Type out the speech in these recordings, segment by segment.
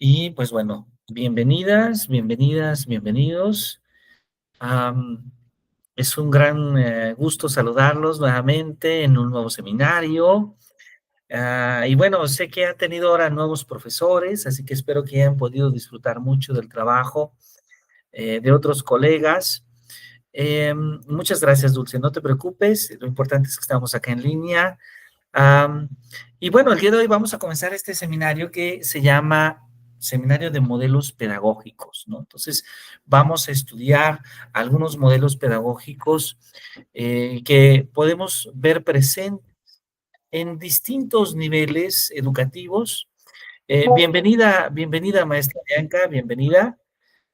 Y pues bueno, bienvenidas, bienvenidas, bienvenidos. Am, es un gran gusto saludarlos nuevamente en un nuevo seminario. Y bueno, sé que han tenido ahora nuevos profesores, así que espero que hayan podido disfrutar mucho del trabajo de otros colegas. Muchas gracias, Dulce. No te preocupes, lo importante es que estamos acá en línea. Am, y bueno, el día de hoy vamos a comenzar este seminario que se llama Seminario de Modelos Pedagógicos, ¿no? Entonces, vamos a estudiar algunos modelos pedagógicos que podemos ver presentes en distintos niveles educativos. Bienvenida, bienvenida, maestra Bianca, bienvenida.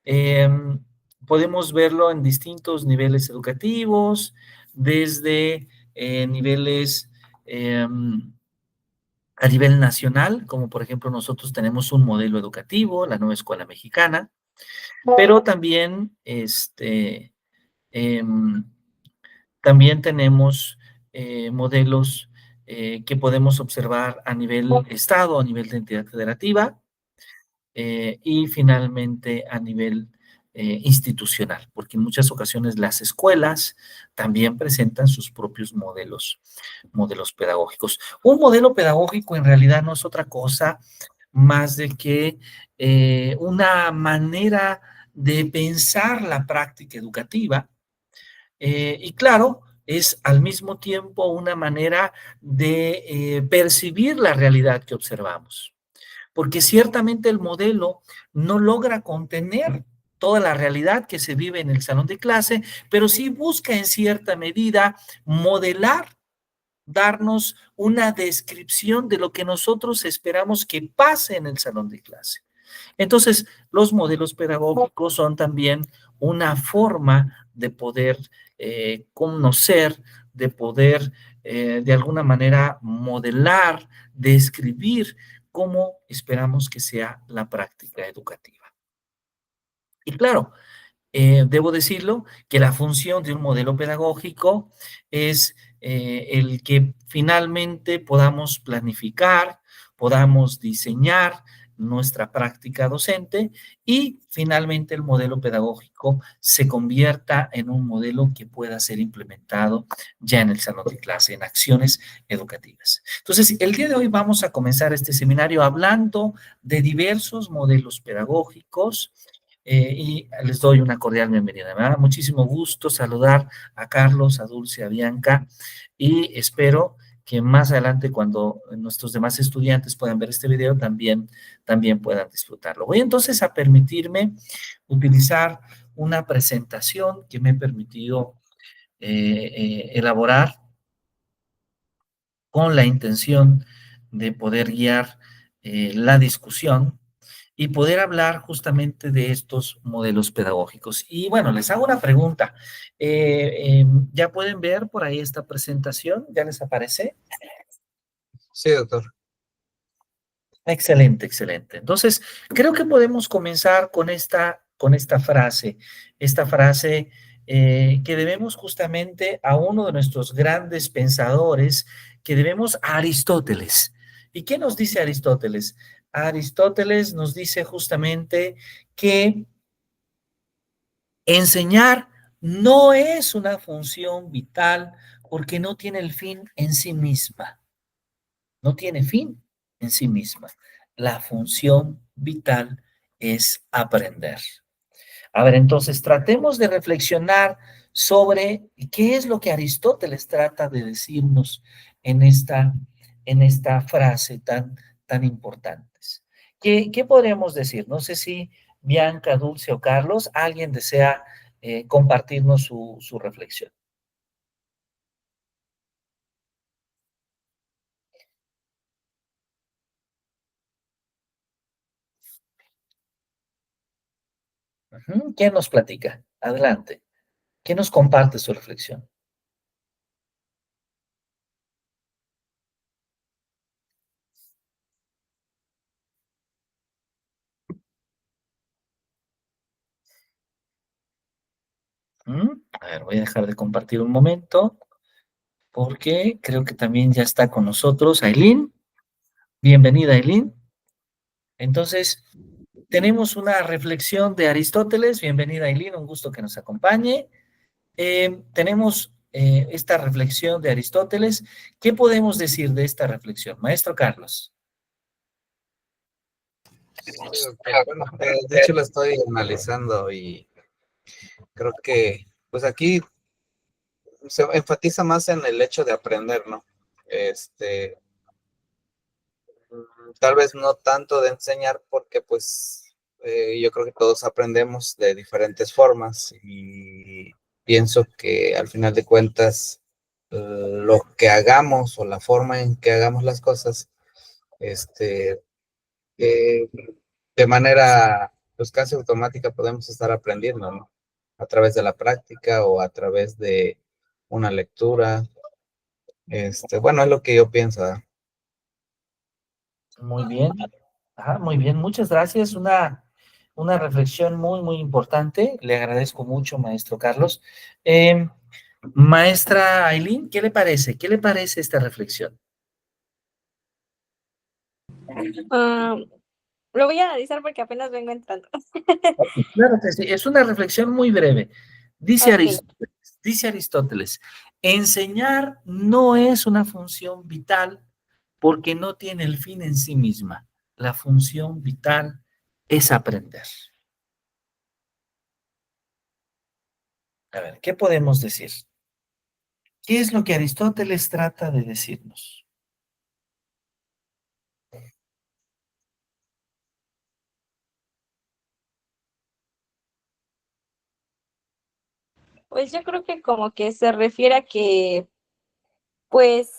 Em, Podemos verlo en distintos niveles educativos, desde niveles a nivel nacional, como por ejemplo nosotros tenemos un modelo educativo, la Nueva Escuela Mexicana, pero también, em, también tenemos modelos que podemos observar a nivel estado, a nivel de entidad federativa, y finalmente a nivel institucional, porque en muchas ocasiones las escuelas también presentan sus propios modelos pedagógicos. Un modelo pedagógico en realidad no es otra cosa más de que una manera de pensar la práctica educativa y claro, es al mismo tiempo una manera de percibir la realidad que observamos porque ciertamente el modelo no logra contener toda la realidad que se vive en el salón de clase, pero sí busca en cierta medida modelar, darnos una descripción de lo que nosotros esperamos que pase en el salón de clase. Entonces, los modelos pedagógicos son también una forma de poder conocer, de poder de alguna manera modelar, describir cómo esperamos que sea la práctica educativa. Y claro, debo decirlo, que la función de un modelo pedagógico es el que finalmente podamos planificar, podamos diseñar nuestra práctica docente y finalmente el modelo pedagógico se convierta en un modelo que pueda ser implementado ya en el salón de clase, en acciones educativas. Entonces, el día de hoy vamos a comenzar este seminario hablando de diversos modelos pedagógicos, y les doy una cordial bienvenida. Me da muchísimo gusto saludar a Carlos, a Dulce, a Bianca y espero que más adelante cuando nuestros demás estudiantes puedan ver este video también puedan disfrutarlo. Voy entonces a permitirme utilizar una presentación que me he permitido elaborar con la intención de poder guiar la discusión y poder hablar justamente de estos modelos pedagógicos. Y bueno, les hago una pregunta. ¿Ya pueden ver por ahí esta presentación? ¿Ya les aparece? Sí, doctor. Excelente, excelente. Entonces, creo que podemos comenzar con esta frase que debemos justamente a uno de nuestros grandes pensadores, que debemos a Aristóteles. ¿Y qué nos dice Aristóteles? Aristóteles nos dice justamente que enseñar no es una función vital porque no tiene el fin en sí misma, no tiene fin en sí misma. La función vital es aprender. A ver, entonces tratemos de reflexionar sobre qué es lo que Aristóteles trata de decirnos en esta frase tan importante. ¿Qué podríamos decir? No sé si Bianca, Dulce o Carlos, alguien desea compartirnos su reflexión. ¿Quién nos platica? Adelante. ¿Quién nos comparte su reflexión? A ver, voy a dejar de compartir un momento porque creo que también ya está con nosotros Aileen. Bienvenida, Aileen. Entonces, tenemos una reflexión de Aristóteles. Bienvenida, Aileen, un gusto que nos acompañe. Tenemos esta reflexión de Aristóteles. ¿Qué podemos decir de esta reflexión? Maestro Carlos. Sí, doctor. Bueno, de hecho lo estoy analizando y creo que pues aquí se enfatiza más en el hecho de aprender, ¿no? Este, Tal vez no tanto de enseñar porque pues yo creo que todos aprendemos de diferentes formas y pienso que al final de cuentas lo que hagamos o la forma en que hagamos las cosas, este, eh, de manera pues casi automática podemos estar aprendiendo, ¿no? A través de la práctica o a través de una lectura. Bueno, es lo que yo pienso, ¿verdad? Muy bien. Ajá, muy bien. Muchas gracias. Una reflexión muy, muy importante. Le agradezco mucho, maestro Carlos. Maestra Aileen, ¿qué le parece? ¿Qué le parece esta reflexión? Ah, lo voy a analizar porque apenas vengo entrando. Claro que sí, es una reflexión muy breve. Ok, Dice Aristóteles, enseñar no es una función vital porque no tiene el fin en sí misma. La función vital es aprender. A ver, ¿qué podemos decir? ¿Qué es lo que Aristóteles trata de decirnos? pues yo creo que como que se refiere a que, pues,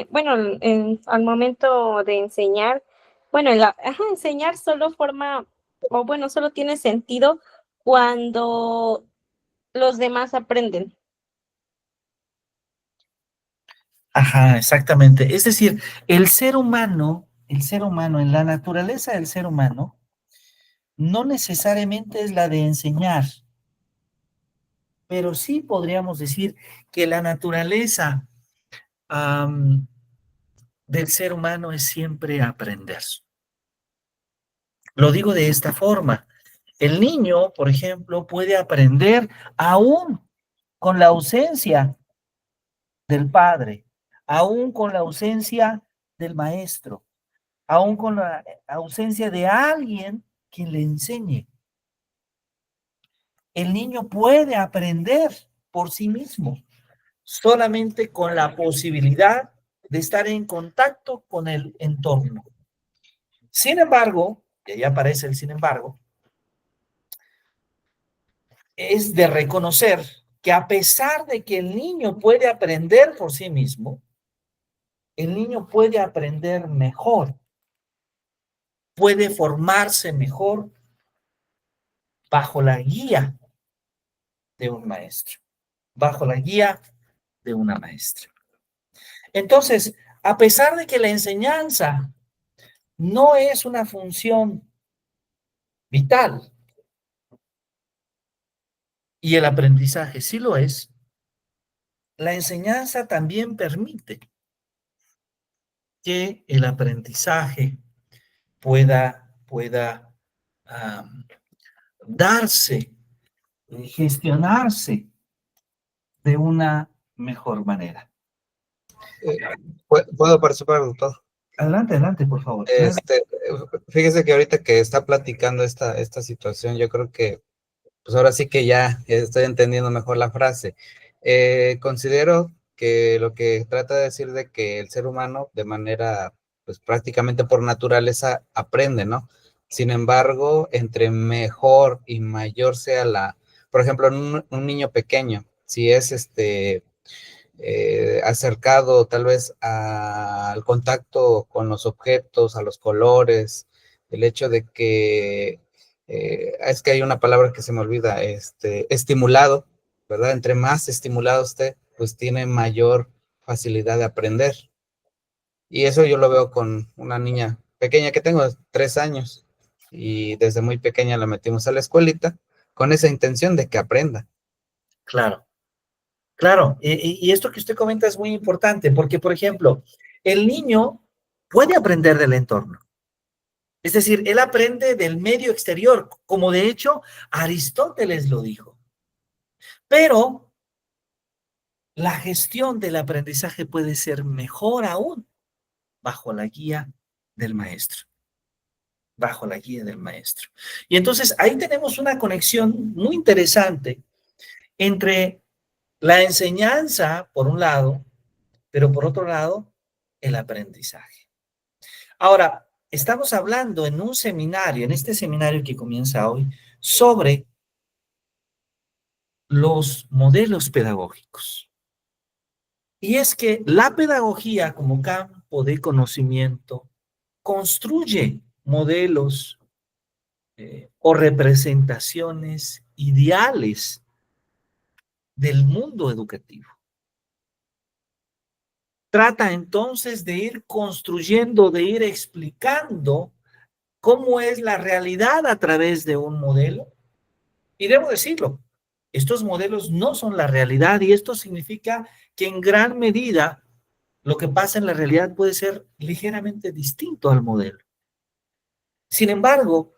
bueno, al momento de enseñar, bueno, enseñar solo forma, o bueno, solo tiene sentido cuando los demás aprenden. Ajá, exactamente. Es decir, el ser humano, en la naturaleza del ser humano, no necesariamente es la de enseñar, pero sí podríamos decir que la naturaleza am, del ser humano es siempre aprender. Lo digo de esta forma. El niño, por ejemplo, puede aprender aún con la ausencia del padre, aún con la ausencia del maestro, aún con la ausencia de alguien que le enseñe. El niño puede aprender por sí mismo, solamente con la posibilidad de estar en contacto con el entorno. Sin embargo, y ahí aparece el sin embargo, es de reconocer que a pesar de que el niño puede aprender por sí mismo, el niño puede aprender mejor, puede formarse mejor bajo la guía de un maestro, bajo la guía de una maestra. Entonces, a pesar de que la enseñanza no es una función vital y el aprendizaje sí lo es, la enseñanza también permite que el aprendizaje pueda darse, gestionarse de una mejor manera. Eh, ¿Puedo participar, doctor? Adelante, adelante, por favor. Claro. Fíjese que ahorita que está platicando esta situación, yo creo que pues ahora sí que ya estoy entendiendo mejor la frase. Considero que lo que trata de decir de que el ser humano de manera, pues prácticamente por naturaleza aprende, ¿no? Sin embargo, entre mejor y mayor sea por ejemplo, un niño pequeño, si es acercado tal vez al contacto con los objetos, a los colores, el hecho de que, es que hay una palabra que se me olvida, estimulado, ¿verdad? Entre más estimulado usted, pues tiene mayor facilidad de aprender. Y eso yo lo veo con una niña pequeña que tengo, 3 años, y desde muy pequeña la metimos a la escuelita con esa intención de que aprenda. Claro, claro. Y esto que usted comenta es muy importante porque, por ejemplo, el niño puede aprender del entorno. Es decir, él aprende del medio exterior, como de hecho Aristóteles lo dijo. Pero la gestión del aprendizaje puede ser mejor aún bajo la guía del maestro, bajo la guía del maestro. Y entonces ahí tenemos una conexión muy interesante entre la enseñanza, por un lado, pero por otro lado, el aprendizaje. Ahora, estamos hablando en un seminario, en este seminario que comienza hoy, sobre los modelos pedagógicos. Y es que la pedagogía como campo de conocimiento construye modelos o representaciones ideales del mundo educativo. Trata entonces de ir construyendo, de ir explicando cómo es la realidad a través de un modelo. Y debo decirlo, estos modelos no son la realidad y esto significa que en gran medida lo que pasa en la realidad puede ser ligeramente distinto al modelo. Sin embargo,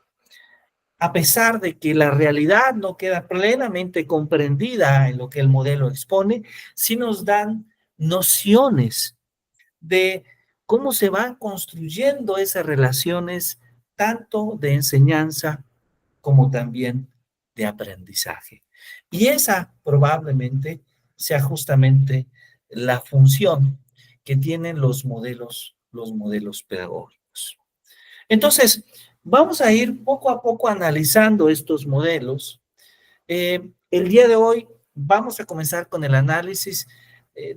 a pesar de que la realidad no queda plenamente comprendida en lo que el modelo expone, sí nos dan nociones de cómo se van construyendo esas relaciones, tanto de enseñanza como también de aprendizaje. Y esa probablemente sea justamente la función que tienen los modelos pedagógicos. Entonces, vamos a ir poco a poco analizando estos modelos. El día de hoy vamos a comenzar con el análisis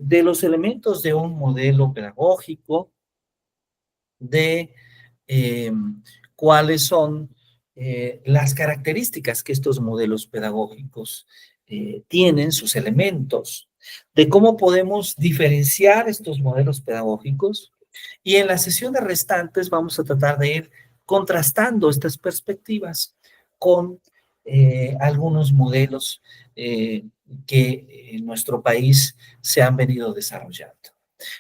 de los elementos de un modelo pedagógico, de eh, cuáles son las características que estos modelos pedagógicos tienen, sus elementos, de cómo podemos diferenciar estos modelos pedagógicos. Y en las sesiones restantes vamos a tratar de ir contrastando estas perspectivas con algunos modelos que en nuestro país se han venido desarrollando.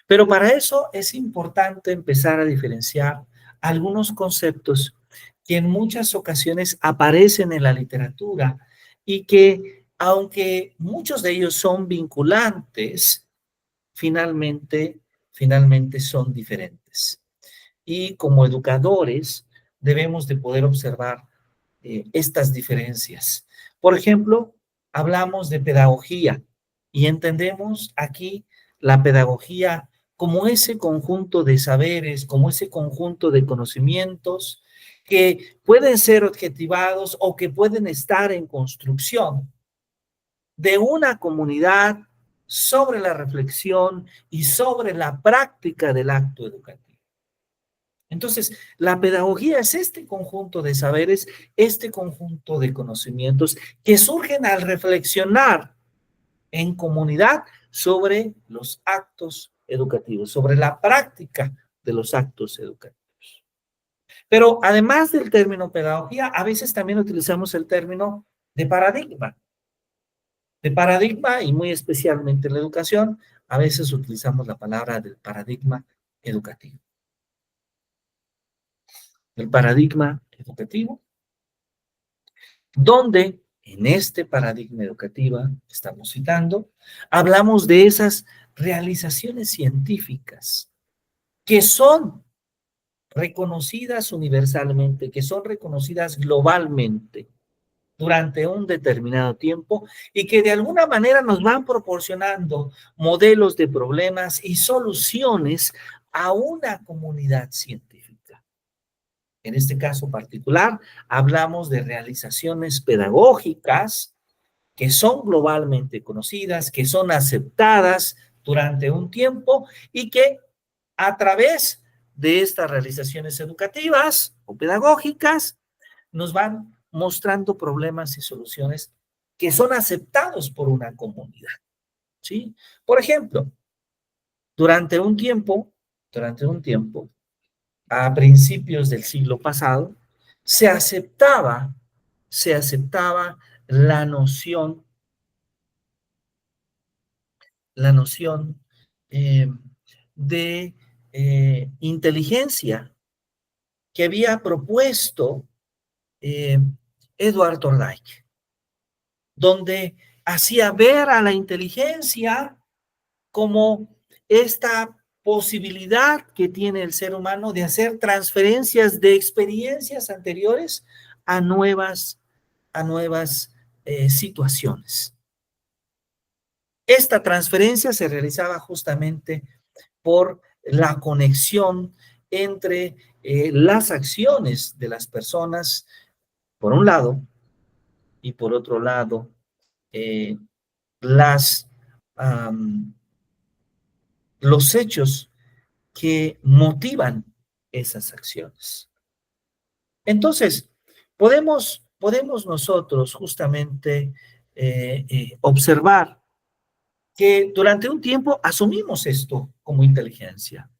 Pero para eso es importante empezar a diferenciar algunos conceptos que en muchas ocasiones aparecen en la literatura y que, aunque muchos de ellos son vinculantes, finalmente son diferentes. Y como educadores debemos de poder observar estas diferencias. Por ejemplo, hablamos de pedagogía y entendemos aquí la pedagogía como ese conjunto de saberes, como ese conjunto de conocimientos que pueden ser objetivados o que pueden estar en construcción de una comunidad sobre la reflexión y sobre la práctica del acto educativo. Entonces, la pedagogía es este conjunto de saberes, este conjunto de conocimientos que surgen al reflexionar en comunidad sobre los actos educativos, sobre la práctica de los actos educativos. Pero además del término pedagogía, a veces también utilizamos el término de paradigma. De paradigma, y muy especialmente en la educación, a veces utilizamos la palabra del paradigma educativo. El paradigma educativo, donde en este paradigma educativo que estamos citando, hablamos de esas realizaciones científicas que son reconocidas universalmente, que son reconocidas globalmente durante un determinado tiempo y que de alguna manera nos van proporcionando modelos de problemas y soluciones a una comunidad científica. En este caso particular, hablamos de realizaciones pedagógicas que son globalmente conocidas, que son aceptadas durante un tiempo y que a través de estas realizaciones educativas o pedagógicas nos van mostrando problemas y soluciones que son aceptados por una comunidad, ¿sí? Por ejemplo, durante un tiempo, a principios del siglo pasado, se aceptaba la noción, la noción eh, de inteligencia que había propuesto Edward Thorndike, donde hacía ver a la inteligencia como esta posibilidad que tiene el ser humano de hacer transferencias de experiencias anteriores a nuevas situaciones. Esta transferencia se realizaba justamente por la conexión entre las acciones de las personas, por un lado, y por otro lado, las, los hechos que motivan esas acciones. Entonces, podemos nosotros justamente observar que durante un tiempo asumimos esto como inteligencia.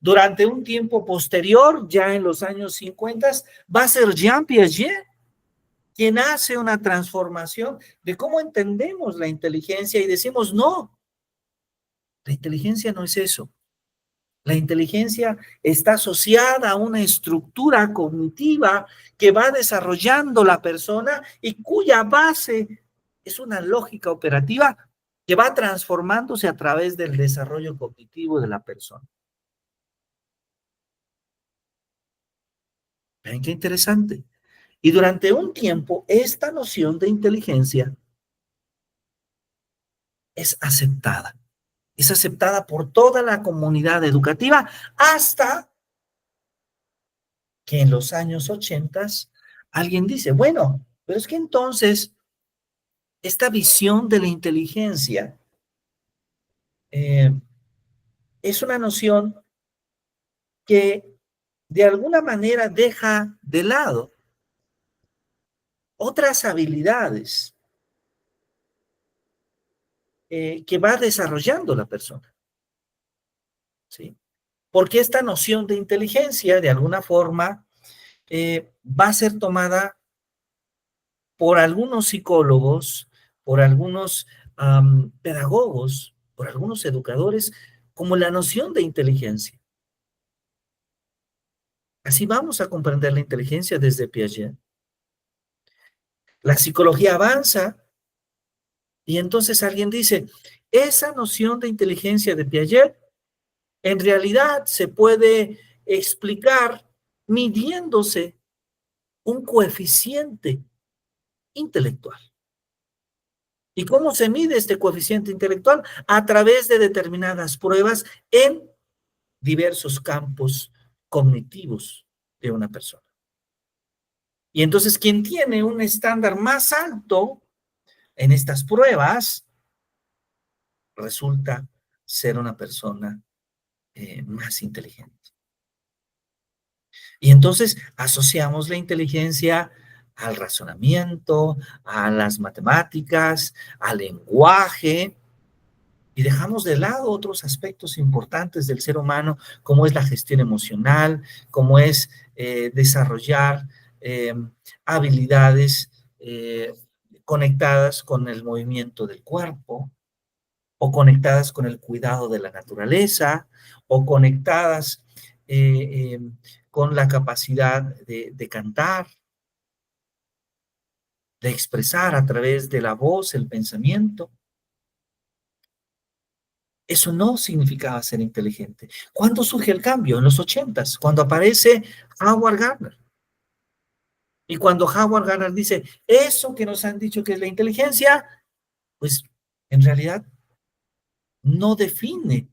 Durante un tiempo posterior, ya en los años 50, va a ser Jean Piaget quien hace una transformación de cómo entendemos la inteligencia y decimos, no, la inteligencia no es eso. La inteligencia está asociada a una estructura cognitiva que va desarrollando la persona y cuya base es una lógica operativa que va transformándose a través del desarrollo cognitivo de la persona. ¿Ven qué interesante? Y durante un tiempo, esta noción de inteligencia es aceptada. Es aceptada por toda la comunidad educativa hasta que en los años 80 alguien dice, bueno, pero es que entonces esta visión de la inteligencia es una noción que de alguna manera deja de lado otras habilidades que va desarrollando la persona. ¿Sí? Porque esta noción de inteligencia, de alguna forma, va a ser tomada por algunos psicólogos, por algunos pedagogos, por algunos educadores, como la noción de inteligencia. Así vamos a comprender la inteligencia desde Piaget. La psicología avanza y entonces alguien dice, esa noción de inteligencia de Piaget en realidad se puede explicar midiéndose un coeficiente intelectual. ¿Y cómo se mide este coeficiente intelectual? A través de determinadas pruebas en diversos campos cognitivos de una persona. Y entonces quien tiene un estándar más alto en estas pruebas resulta ser una persona más inteligente. Y entonces asociamos la inteligencia al razonamiento, a las matemáticas, al lenguaje, y dejamos de lado otros aspectos importantes del ser humano, como es la gestión emocional, como es desarrollar habilidades conectadas con el movimiento del cuerpo, o conectadas con el cuidado de la naturaleza, o conectadas con la capacidad de cantar, de expresar a través de la voz el pensamiento. Eso no significaba ser inteligente. ¿Cuándo surge el cambio? En los 80s, cuando aparece Howard Gardner. Y cuando Howard Gardner dice, eso que nos han dicho que es la inteligencia, pues en realidad no define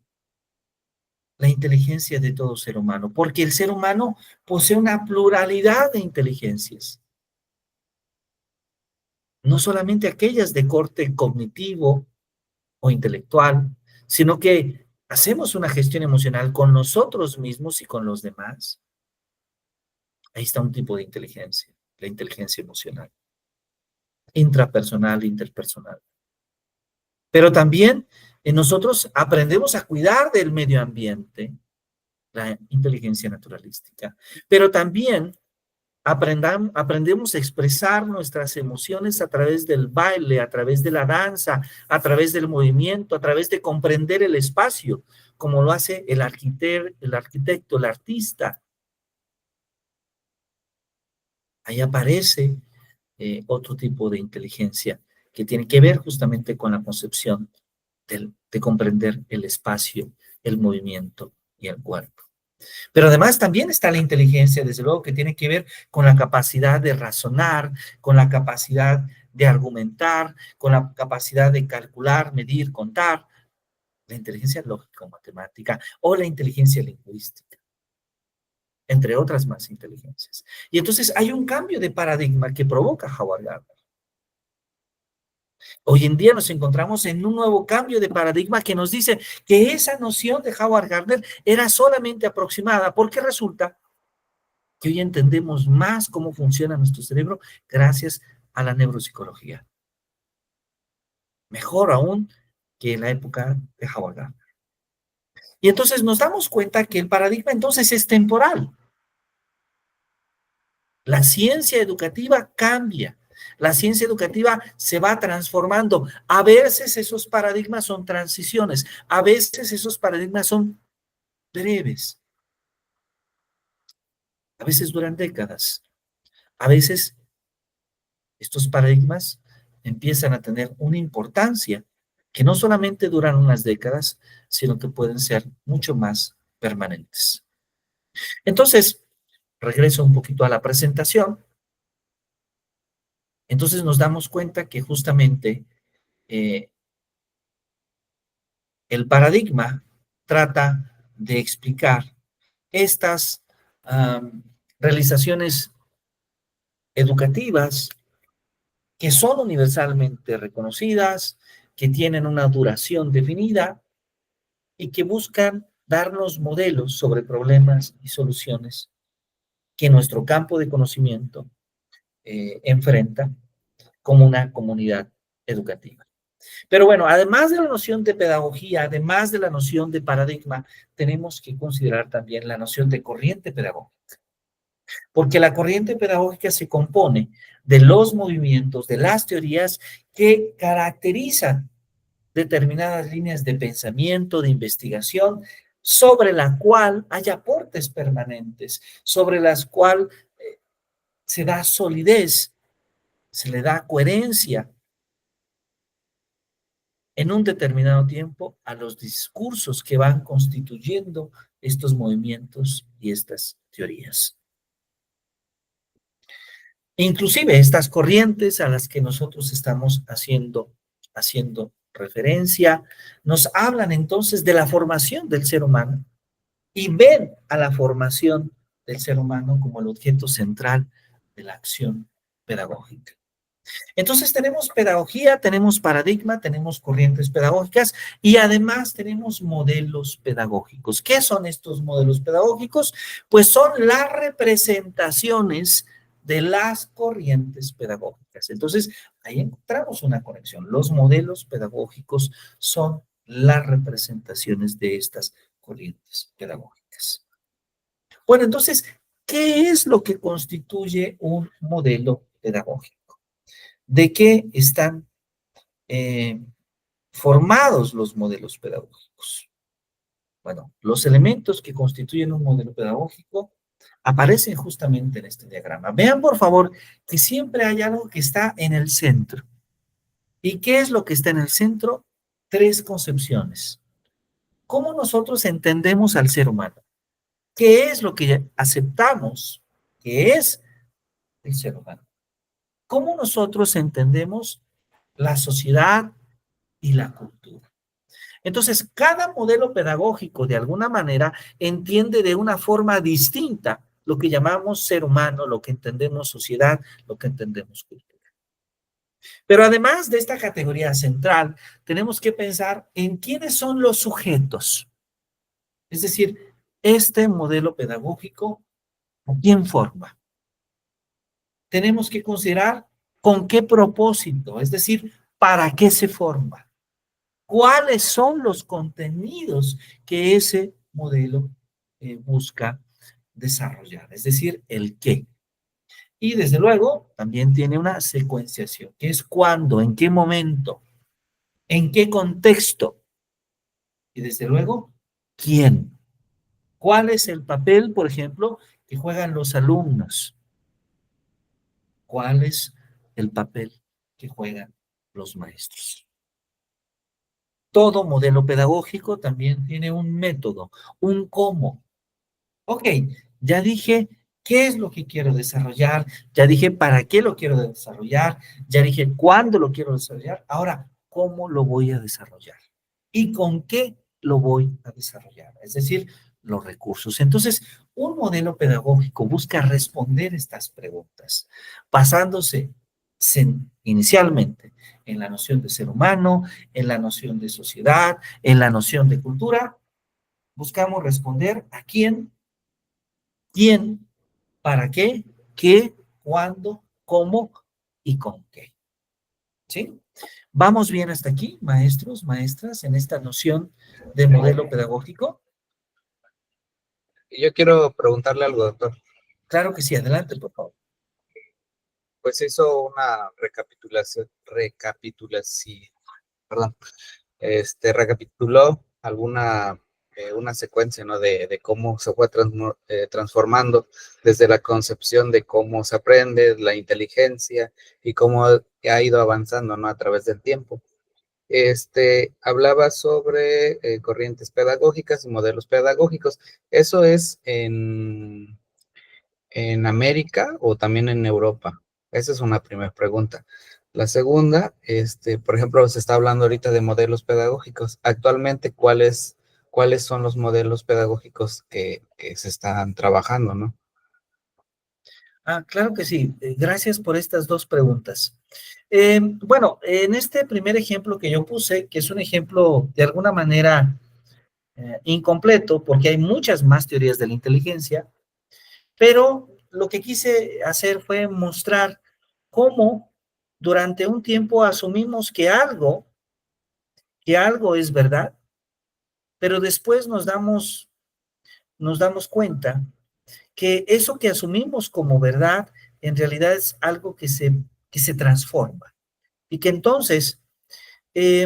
la inteligencia de todo ser humano, porque el ser humano posee una pluralidad de inteligencias. No solamente aquellas de corte cognitivo o intelectual, sino que hacemos una gestión emocional con nosotros mismos y con los demás. Ahí está un tipo de inteligencia, la inteligencia emocional, intrapersonal, interpersonal. Pero también nosotros aprendemos a cuidar del medio ambiente, la inteligencia naturalística. Pero también aprendemos a expresar nuestras emociones a través del baile, a través de la danza, a través del movimiento, a través de comprender el espacio, como lo hace el arquitecto, el artista. Ahí aparece otro tipo de inteligencia que tiene que ver justamente con la concepción de comprender el espacio, el movimiento y el cuerpo. Pero además también está la inteligencia, desde luego, que tiene que ver con la capacidad de razonar, con la capacidad de argumentar, con la capacidad de calcular, medir, contar, la inteligencia lógico-matemática o la inteligencia lingüística, entre otras más inteligencias. Y entonces hay un cambio de paradigma que provoca Howard Gardner. Hoy en día nos encontramos en un nuevo cambio de paradigma que nos dice que esa noción de Howard Gardner era solamente aproximada, porque resulta que hoy entendemos más cómo funciona nuestro cerebro gracias a la neuropsicología. Mejor aún que en la época de Howard Gardner. Y entonces nos damos cuenta que el paradigma entonces es temporal. La ciencia educativa cambia. La ciencia educativa se va transformando. A veces esos paradigmas son transiciones. A veces esos paradigmas son breves. A veces duran décadas. A veces estos paradigmas empiezan a tener una importancia que no solamente duran unas décadas, sino que pueden ser mucho más permanentes. Entonces, regreso un poquito a la presentación. Entonces nos damos cuenta que justamente el paradigma trata de explicar estas realizaciones educativas que son universalmente reconocidas, que tienen una duración definida y que buscan darnos modelos sobre problemas y soluciones que nuestro campo de conocimiento enfrenta como una comunidad educativa. Pero bueno, además de la noción de pedagogía, además de la noción de paradigma, tenemos que considerar también la noción de corriente pedagógica. Porque la corriente pedagógica se compone de los movimientos, de las teorías que caracterizan determinadas líneas de pensamiento, de investigación, sobre la cual hay aportes permanentes, sobre las cuales se da solidez, se le da coherencia en un determinado tiempo a los discursos que van constituyendo estos movimientos y estas teorías. Inclusive estas corrientes a las que nosotros estamos haciendo referencia, nos hablan entonces de la formación del ser humano y ven a la formación del ser humano como el objeto central de la acción pedagógica. Entonces tenemos pedagogía, tenemos paradigma, tenemos corrientes pedagógicas y además tenemos modelos pedagógicos. ¿Qué son estos modelos pedagógicos? Pues son las representaciones de las corrientes pedagógicas. Entonces, ahí encontramos una conexión. Los modelos pedagógicos son las representaciones de estas corrientes pedagógicas. Bueno, entonces, ¿qué es lo que constituye un modelo pedagógico? ¿De qué están formados los modelos pedagógicos? Bueno, los elementos que constituyen un modelo pedagógico aparecen justamente en este diagrama. Vean, por favor, que siempre hay algo que está en el centro. ¿Y qué es lo que está en el centro? Tres concepciones. ¿Cómo nosotros entendemos al ser humano? ¿Qué es lo que aceptamos que es el ser humano? ¿Cómo nosotros entendemos la sociedad y la cultura? Entonces, cada modelo pedagógico, de alguna manera, entiende de una forma distinta lo que llamamos ser humano, lo que entendemos sociedad, lo que entendemos cultura. Pero además de esta categoría central, tenemos que pensar en quiénes son los sujetos. Es decir, este modelo pedagógico, ¿a quién forma? Tenemos que considerar con qué propósito, es decir, para qué se forma. ¿Cuáles son los contenidos que ese modelo busca desarrollar? Es decir, el qué. Y desde luego también tiene una secuenciación, que es cuándo, en qué momento, en qué contexto. Y desde luego, quién. ¿Cuál es el papel, por ejemplo, que juegan los alumnos? ¿Cuál es el papel que juegan los maestros? Todo modelo pedagógico también tiene un método, un cómo. Ok, ya dije qué es lo que quiero desarrollar, ya dije para qué lo quiero desarrollar, ya dije cuándo lo quiero desarrollar. Ahora, ¿cómo lo voy a desarrollar? ¿Y con qué lo voy a desarrollar? Es decir, los recursos. Entonces, un modelo pedagógico busca responder estas preguntas, basándose inicialmente en la noción de ser humano, en la noción de sociedad, en la noción de cultura. Buscamos responder a quién, para qué, cuándo, cómo y con qué. ¿Sí? ¿Vamos bien hasta aquí, maestros, maestras, en esta noción de modelo pedagógico? Y yo quiero preguntarle algo, doctor. Claro que sí, adelante, por favor. Pues hizo una perdón, recapituló una secuencia, ¿no? De cómo se fue transformando desde la concepción de cómo se aprende, la inteligencia y cómo ha ido avanzando, ¿no? A través del tiempo. Hablaba sobre corrientes pedagógicas y modelos pedagógicos. ¿Eso es en América o también en Europa? Esa es una primera pregunta. La segunda, por ejemplo, se está hablando ahorita de modelos pedagógicos. Actualmente, ¿cuáles son los modelos pedagógicos que se están trabajando, no? Claro que sí. Gracias por estas dos preguntas. Bueno, en este primer ejemplo que yo puse, que es un ejemplo de alguna manera incompleto, porque hay muchas más teorías de la inteligencia, pero lo que quise hacer fue mostrar cómo durante un tiempo asumimos que algo es verdad, pero después nos damos cuenta que eso que asumimos como verdad en realidad es algo que se transforma y que entonces eh,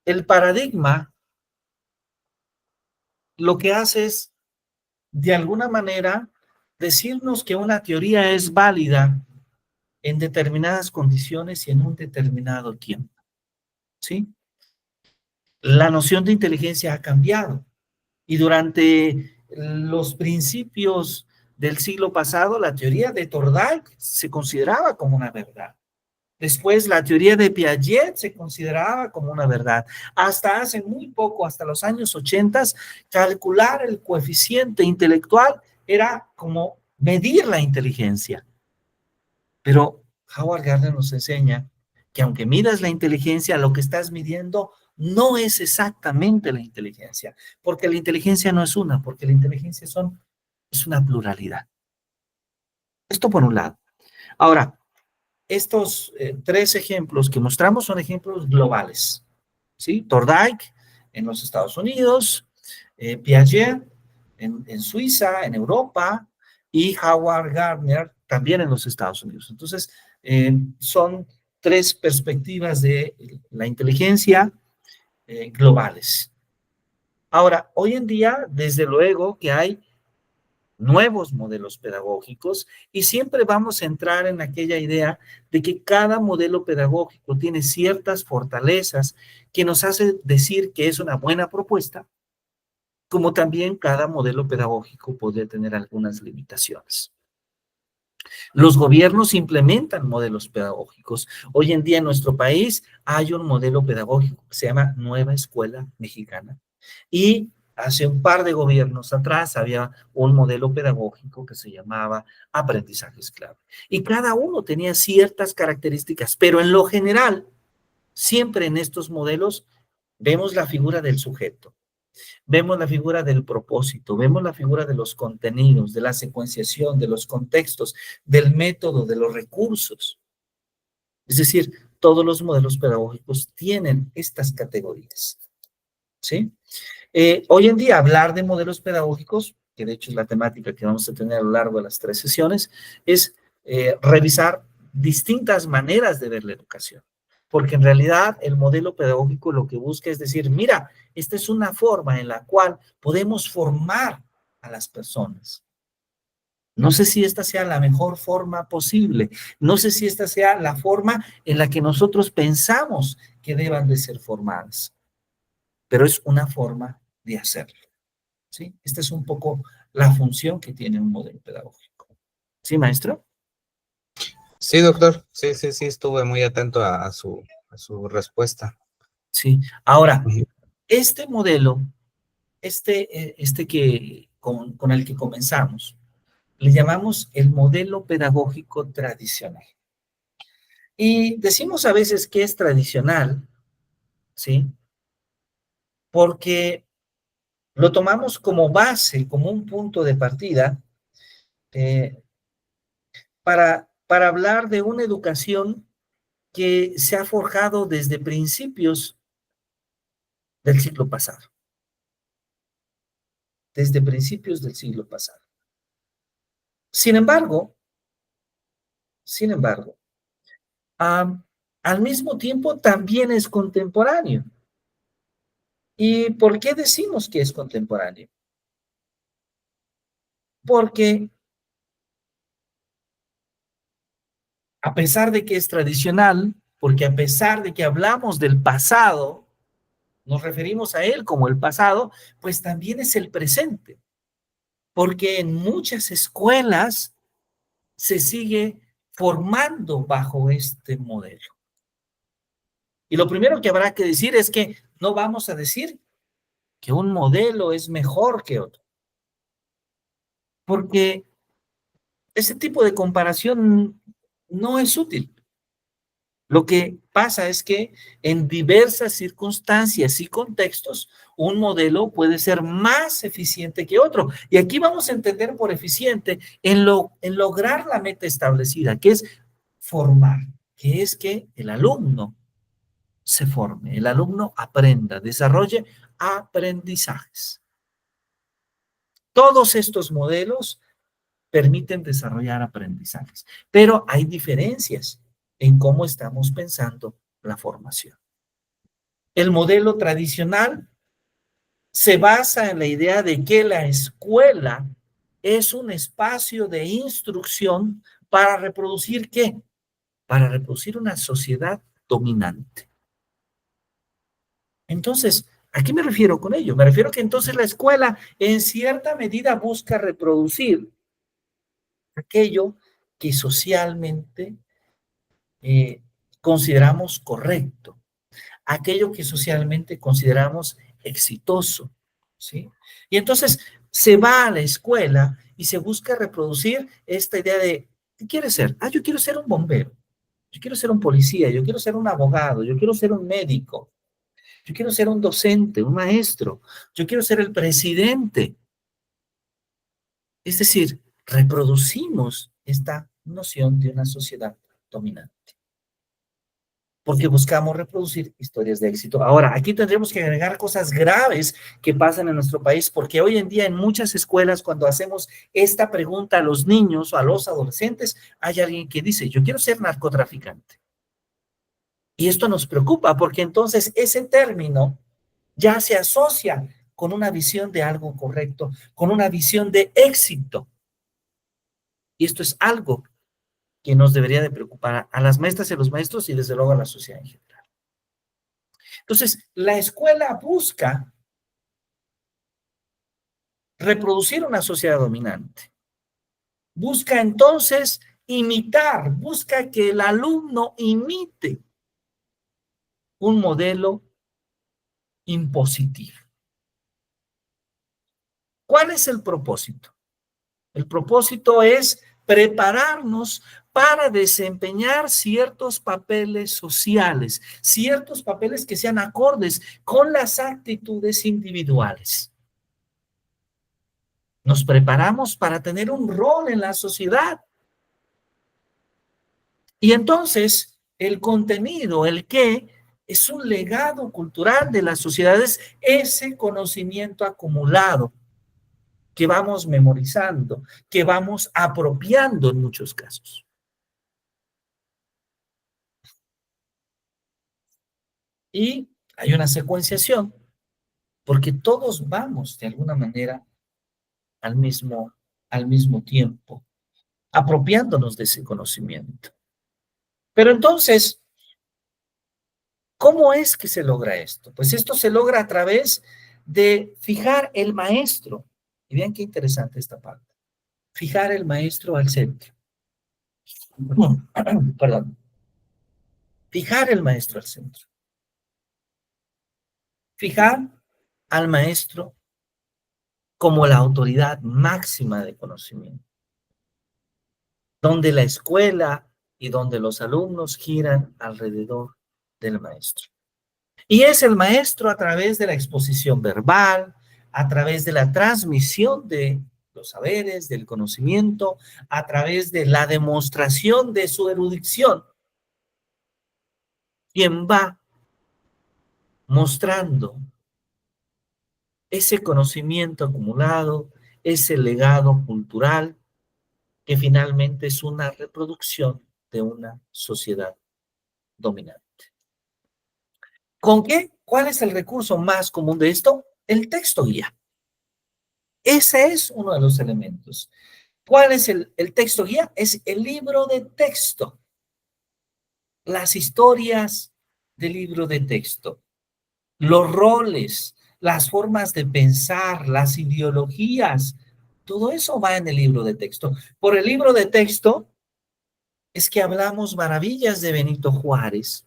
el paradigma lo que hace es de alguna manera decirnos que una teoría es válida en determinadas condiciones y en un determinado tiempo, ¿sí? La noción de inteligencia ha cambiado y durante los principios del siglo pasado, la teoría de Thorndike se consideraba como una verdad. Después, la teoría de Piaget se consideraba como una verdad. Hasta hace muy poco, hasta los años 80, calcular el coeficiente intelectual era como medir la inteligencia. Pero Howard Gardner nos enseña que aunque midas la inteligencia, lo que estás midiendo no es exactamente la inteligencia, porque la inteligencia no es una, porque la inteligencia es una pluralidad. Esto por un lado. Ahora, estos tres ejemplos que mostramos son ejemplos globales, ¿sí? Thorndike en los Estados Unidos, Piaget en Suiza, en Europa, y Howard Gardner también en los Estados Unidos. Entonces, son tres perspectivas de la inteligencia globales. Ahora, hoy en día, desde luego que hay nuevos modelos pedagógicos y siempre vamos a entrar en aquella idea de que cada modelo pedagógico tiene ciertas fortalezas que nos hace decir que es una buena propuesta, como también cada modelo pedagógico puede tener algunas limitaciones. Los gobiernos implementan modelos pedagógicos. Hoy en día en nuestro país hay un modelo pedagógico que se llama Nueva Escuela Mexicana. Y hace un par de gobiernos atrás había un modelo pedagógico que se llamaba Aprendizajes Clave. Y cada uno tenía ciertas características, pero en lo general, siempre en estos modelos vemos la figura del sujeto. Vemos la figura del propósito, vemos la figura de los contenidos, de la secuenciación, de los contextos, del método, de los recursos. Es decir, todos los modelos pedagógicos tienen estas categorías. ¿Sí? Hoy en día hablar de modelos pedagógicos, que de hecho es la temática que vamos a tener a lo largo de las 3 sesiones, es revisar distintas maneras de ver la educación. Porque en realidad el modelo pedagógico lo que busca es decir, mira, esta es una forma en la cual podemos formar a las personas. No sé si esta sea la mejor forma posible. No sé si esta sea la forma en la que nosotros pensamos que deban de ser formadas. Pero es una forma de hacerlo, ¿sí? Esta es un poco la función que tiene un modelo pedagógico. ¿Sí, maestro? Sí, doctor. Sí, sí, sí, estuve muy atento a su respuesta. Sí. Ahora, Ujú. este modelo, con el que comenzamos, le llamamos el modelo pedagógico tradicional. Y decimos a veces que es tradicional, ¿sí? Porque lo tomamos como base, como un punto de partida eh, para hablar de una educación que se ha forjado desde principios del siglo pasado, desde principios del siglo pasado. Sin embargo, sin embargo, um, al mismo tiempo también es contemporáneo. ¿Y por qué decimos que es contemporáneo? Porque a pesar de que es tradicional, porque a pesar de que hablamos del pasado, nos referimos a él como el pasado, pues también es el presente, porque en muchas escuelas se sigue formando bajo este modelo. Y lo primero que habrá que decir es que no vamos a decir que un modelo es mejor que otro, porque ese tipo de comparación no es útil. Lo que pasa es que en diversas circunstancias y contextos, un modelo puede ser más eficiente que otro. Y aquí vamos a entender por eficiente en lograr la meta establecida, que es formar, que es que el alumno se forme, el alumno aprenda, desarrolle aprendizajes. Todos estos modelos permiten desarrollar aprendizajes, pero hay diferencias en cómo estamos pensando la formación. El modelo tradicional se basa en la idea de que la escuela es un espacio de instrucción para reproducir ¿qué? Para reproducir una sociedad dominante. Entonces, ¿a qué me refiero con ello? Me refiero que entonces la escuela en cierta medida busca reproducir aquello que socialmente eh, consideramos correcto, aquello que socialmente consideramos exitoso, ¿sí? Y entonces se va a la escuela y se busca reproducir esta idea de, ¿qué quieres ser? Ah, yo quiero ser un bombero, yo quiero ser un policía, yo quiero ser un abogado, yo quiero ser un médico, yo quiero ser un docente, un maestro, yo quiero ser el presidente. Es decir, reproducimos esta noción de una sociedad dominante, porque buscamos reproducir historias de éxito. Ahora, aquí tendremos que agregar cosas graves que pasan en nuestro país, porque hoy en día en muchas escuelas, cuando hacemos esta pregunta a los niños o a los adolescentes, hay alguien que dice, yo quiero ser narcotraficante. Y esto nos preocupa, porque entonces ese término ya se asocia con una visión de algo correcto, con una visión de éxito. Y esto es algo que nos debería de preocupar a las maestras y a los maestros y desde luego a la sociedad en general. Entonces, la escuela busca reproducir una sociedad dominante. Busca entonces imitar, busca que el alumno imite un modelo impositivo. ¿Cuál es el propósito? El propósito es prepararnos para desempeñar ciertos papeles sociales, ciertos papeles que sean acordes con las actitudes individuales. Nos preparamos para tener un rol en la sociedad. Y entonces, el contenido, el qué, es un legado cultural de las sociedades, ese conocimiento acumulado que vamos memorizando, que vamos apropiando en muchos casos. Y hay una secuenciación, porque todos vamos de alguna manera al mismo tiempo apropiándonos de ese conocimiento. Pero entonces, ¿cómo es que se logra esto? Pues esto se logra a través de fijar el maestro. Y vean qué interesante esta parte. Fijar el maestro al centro. Perdón. Fijar el maestro al centro. Fijar al maestro como la autoridad máxima de conocimiento, donde la escuela y donde los alumnos giran alrededor del maestro. Y es el maestro a través de la exposición verbal, a través de la transmisión de los saberes, del conocimiento, a través de la demostración de su erudición, quien va mostrando ese conocimiento acumulado, ese legado cultural, que finalmente es una reproducción de una sociedad dominante. ¿Con qué? ¿Cuál es el recurso más común de esto? El texto guía. Ese es uno de los elementos. ¿Cuál es el texto guía? Es el libro de texto. Las historias del libro de texto, los roles, las formas de pensar, las ideologías, todo eso va en el libro de texto. Por el libro de texto es que hablamos maravillas de Benito Juárez.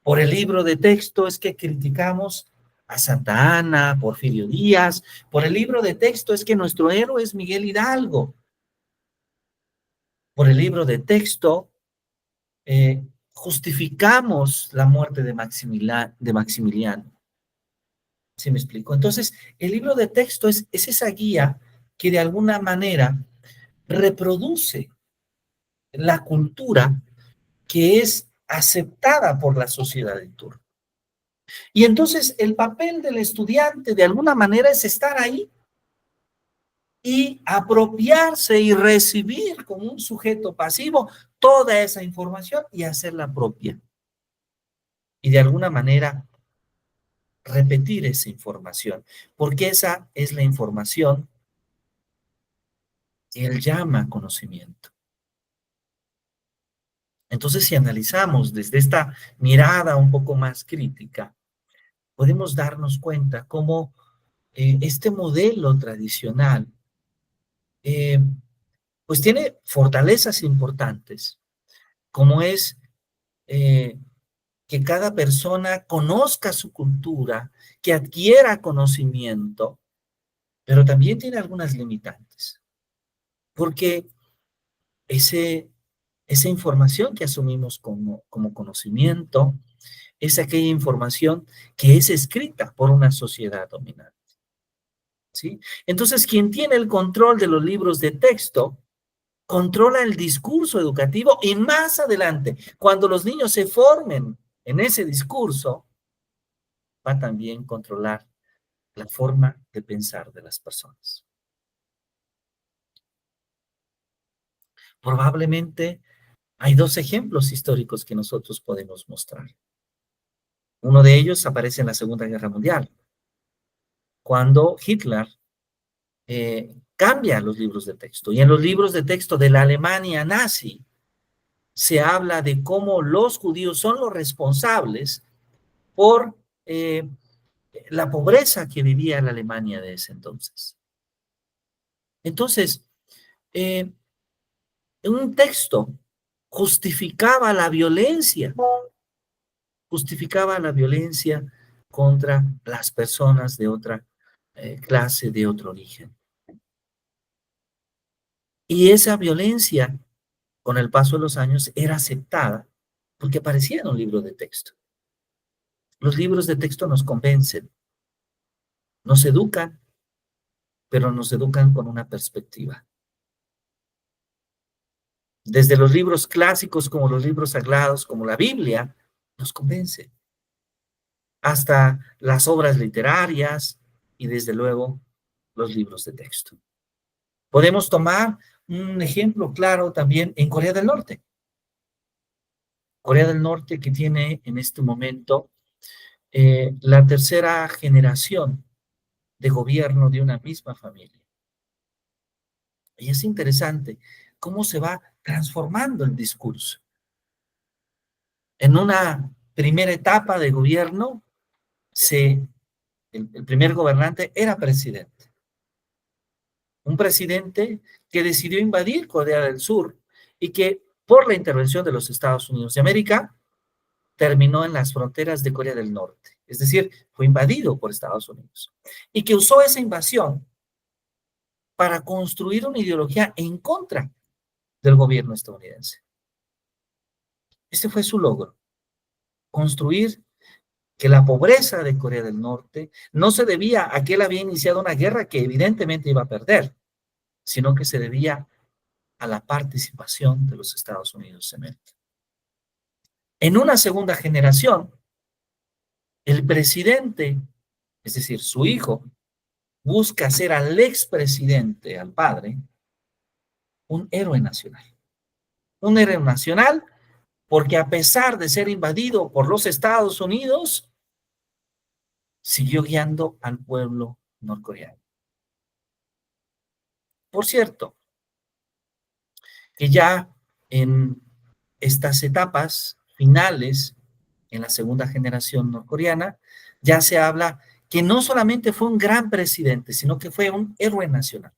Por el libro de texto es que criticamos a Santa Anna, Porfirio Díaz. Por el libro de texto es que nuestro héroe es Miguel Hidalgo. Por el libro de texto justificamos la muerte de Maximiliano. ¿Sí me explico? Entonces, el libro de texto es esa guía que de alguna manera reproduce la cultura que es aceptada por la sociedad de turno. Y entonces el papel del estudiante de alguna manera es estar ahí y apropiarse y recibir como un sujeto pasivo toda esa información y hacerla propia. Y de alguna manera repetir esa información, porque esa es la información que él llama conocimiento. Entonces, si analizamos desde esta mirada un poco más crítica, podemos darnos cuenta cómo este modelo tradicional pues tiene fortalezas importantes, como es que cada persona conozca su cultura, que adquiera conocimiento, pero también tiene algunas limitantes, porque esa información que asumimos como conocimiento es aquella información que es escrita por una sociedad dominante, ¿sí? Entonces, quien tiene el control de los libros de texto, controla el discurso educativo y más adelante, cuando los niños se formen en ese discurso, va también a controlar la forma de pensar de las personas. Probablemente hay dos ejemplos históricos que nosotros podemos mostrar. Uno de ellos aparece en la Segunda Guerra Mundial, cuando Hitler cambia los libros de texto. Y en los libros de texto de la Alemania nazi se habla de cómo los judíos son los responsables por la pobreza que vivía la Alemania de ese entonces. Entonces, un texto justificaba la violencia contra las personas de otra clase, de otro origen. Y esa violencia, con el paso de los años, era aceptada porque aparecía en un libro de texto. Los libros de texto nos convencen, nos educan, pero nos educan con una perspectiva. Desde los libros clásicos como los libros sagrados, como la Biblia, nos convence, hasta las obras literarias y desde luego los libros de texto. Podemos tomar un ejemplo claro también en Corea del Norte. Corea del Norte que tiene en este momento la tercera generación de gobierno de una misma familia. Y es interesante cómo se va transformando el discurso. En una primera etapa de gobierno, el primer gobernante era presidente. Un presidente que decidió invadir Corea del Sur y que, por la intervención de los Estados Unidos de América, terminó en las fronteras de Corea del Norte. Es decir, fue invadido por Estados Unidos. Y que usó esa invasión para construir una ideología en contra del gobierno estadounidense. Este fue su logro, construir que la pobreza de Corea del Norte no se debía a que él había iniciado una guerra que evidentemente iba a perder, sino que se debía a la participación de los Estados Unidos en él. En una segunda generación, el presidente, es decir, su hijo, busca hacer al expresidente, al padre, un héroe nacional. Un héroe nacional porque a pesar de ser invadido por los Estados Unidos, siguió guiando al pueblo norcoreano. Por cierto, que ya en estas etapas finales, en la segunda generación norcoreana, ya se habla que no solamente fue un gran presidente, sino que fue un héroe nacional.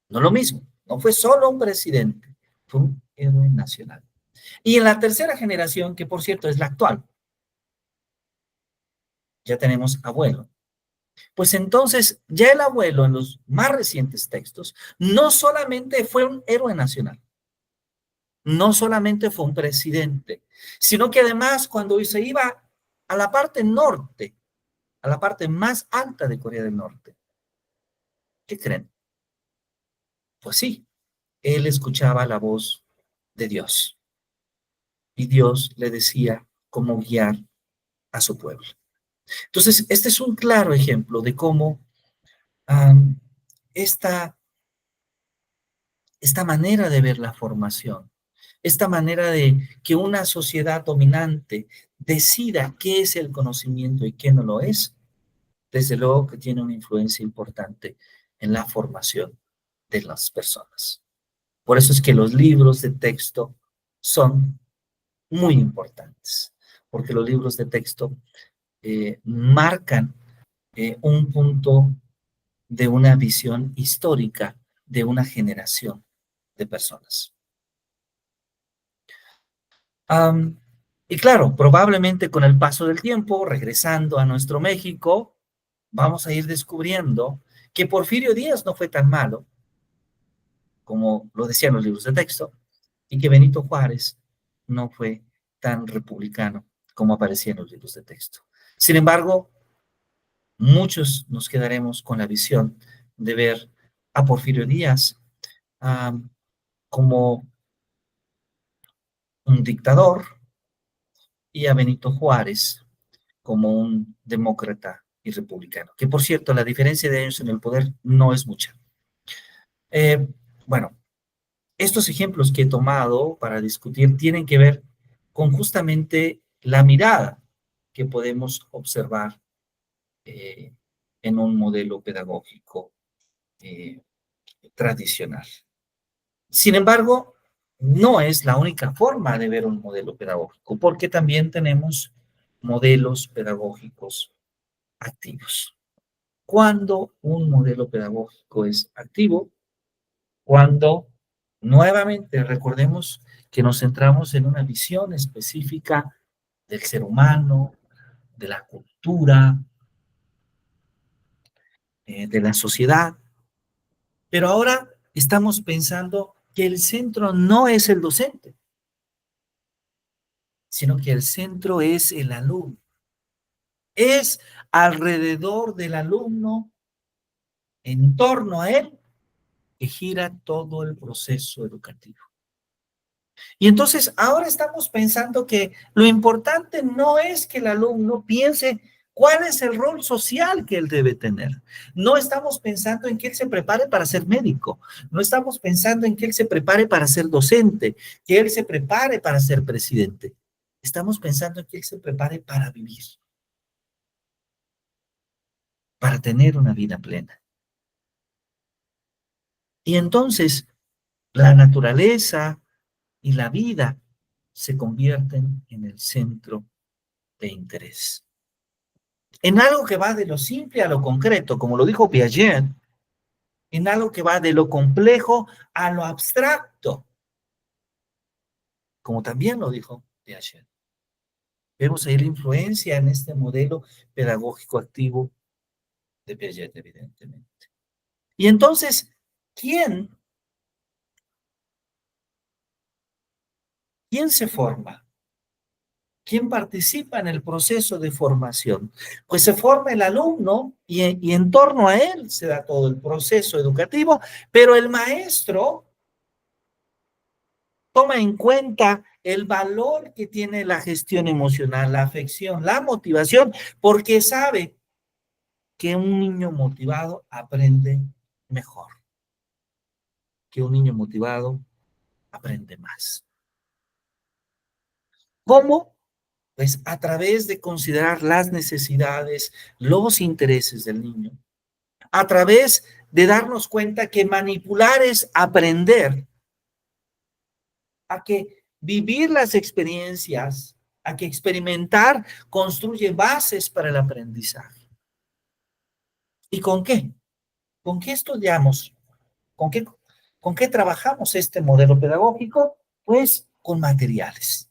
No lo mismo, no fue solo un presidente, fue un héroe nacional. Y en la tercera generación, que por cierto es la actual, ya tenemos abuelo. Pues entonces, ya el abuelo en los más recientes textos, no solamente fue un héroe nacional, no solamente fue un presidente, sino que además cuando se iba a la parte norte, a la parte más alta de Corea del Norte, ¿qué creen? Pues sí, él escuchaba la voz de Dios y Dios le decía cómo guiar a su pueblo. Entonces, este es un claro ejemplo de cómo esta manera de ver la formación, esta manera de que una sociedad dominante decida qué es el conocimiento y qué no lo es, desde luego que tiene una influencia importante en la formación de las personas. Por eso es que los libros de texto son muy importantes, porque los libros de texto marcan un punto de una visión histórica de una generación de personas. Y claro, probablemente con el paso del tiempo, regresando a nuestro México, vamos a ir descubriendo que Porfirio Díaz no fue tan malo, como lo decían los libros de texto, y que Benito Juárez no fue tan republicano como aparecía en los libros de texto. Sin embargo, muchos nos quedaremos con la visión de ver a Porfirio Díaz como un dictador y a Benito Juárez como un demócrata y republicano. Que por cierto, la diferencia de ellos en el poder no es mucha. Bueno, estos ejemplos que he tomado para discutir tienen que ver con justamente la mirada que podemos observar en un modelo pedagógico tradicional. Sin embargo, no es la única forma de ver un modelo pedagógico, porque también tenemos modelos pedagógicos activos. Cuando un modelo pedagógico es activo, cuando nuevamente recordemos que nos centramos en una visión específica del ser humano, de la cultura, de la sociedad, pero ahora estamos pensando que el centro no es el docente, sino que el centro es el alumno. Es alrededor del alumno, en torno a él, que gira todo el proceso educativo. Y entonces ahora estamos pensando que lo importante no es que el alumno piense cuál es el rol social que él debe tener. No estamos pensando en que él se prepare para ser médico. No estamos pensando en que él se prepare para ser docente, que él se prepare para ser presidente. Estamos pensando en que él se prepare para vivir, para tener una vida plena. Y entonces, La naturaleza y la vida se convierten en el centro de interés. En algo que va de lo simple a lo concreto, como lo dijo Piaget, en algo que va de lo complejo a lo abstracto, como también lo dijo Piaget. Vemos ahí la influencia en este modelo pedagógico activo de Piaget, evidentemente. Y entonces, ¿quién se forma? ¿Quién participa en el proceso de formación? Pues se forma el alumno y en torno a él se da todo el proceso educativo, pero el maestro toma en cuenta el valor que tiene la gestión emocional, la afección, la motivación, porque sabe que un niño motivado aprende mejor, que un niño motivado aprende más. ¿Cómo? Pues a través de considerar las necesidades, los intereses del niño, a través de darnos cuenta que manipular es aprender, a que vivir las experiencias, a que experimentar construye bases para el aprendizaje. ¿Y con qué? ¿Con qué estudiamos? ¿Con qué trabajamos este modelo pedagógico? Pues con materiales,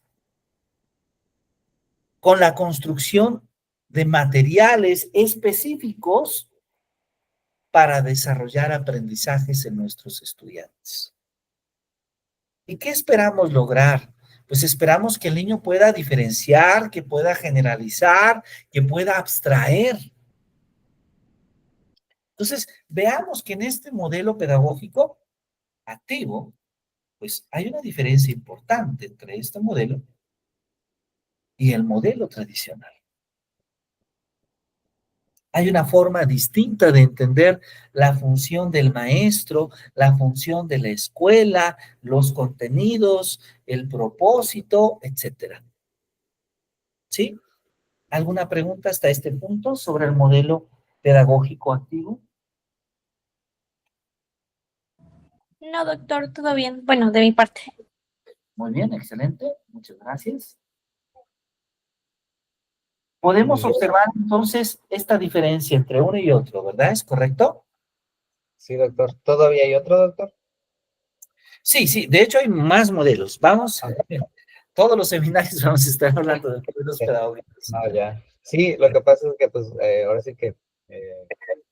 con la construcción de materiales específicos para desarrollar aprendizajes en nuestros estudiantes. ¿Y qué esperamos lograr? Pues esperamos que el niño pueda diferenciar, que pueda generalizar, que pueda abstraer. Entonces, veamos que en este modelo pedagógico activo, pues hay una diferencia importante entre este modelo y el modelo tradicional. Hay una forma distinta de entender la función del maestro, la función de la escuela, los contenidos, el propósito, etcétera. ¿Sí? ¿Alguna pregunta hasta este punto sobre el modelo pedagógico activo? No, doctor, todo bien. Bueno, de mi parte. Muy bien, excelente. Muchas gracias. Podemos observar entonces esta diferencia entre uno y otro, ¿verdad? ¿Es correcto? Sí, doctor. ¿Todavía hay otro, doctor? Sí, sí, de hecho hay más modelos. Vamos, todos los seminarios vamos a estar hablando de modelos pedagógicos. Ah, ya. Sí, lo que pasa es que, pues, ahora sí que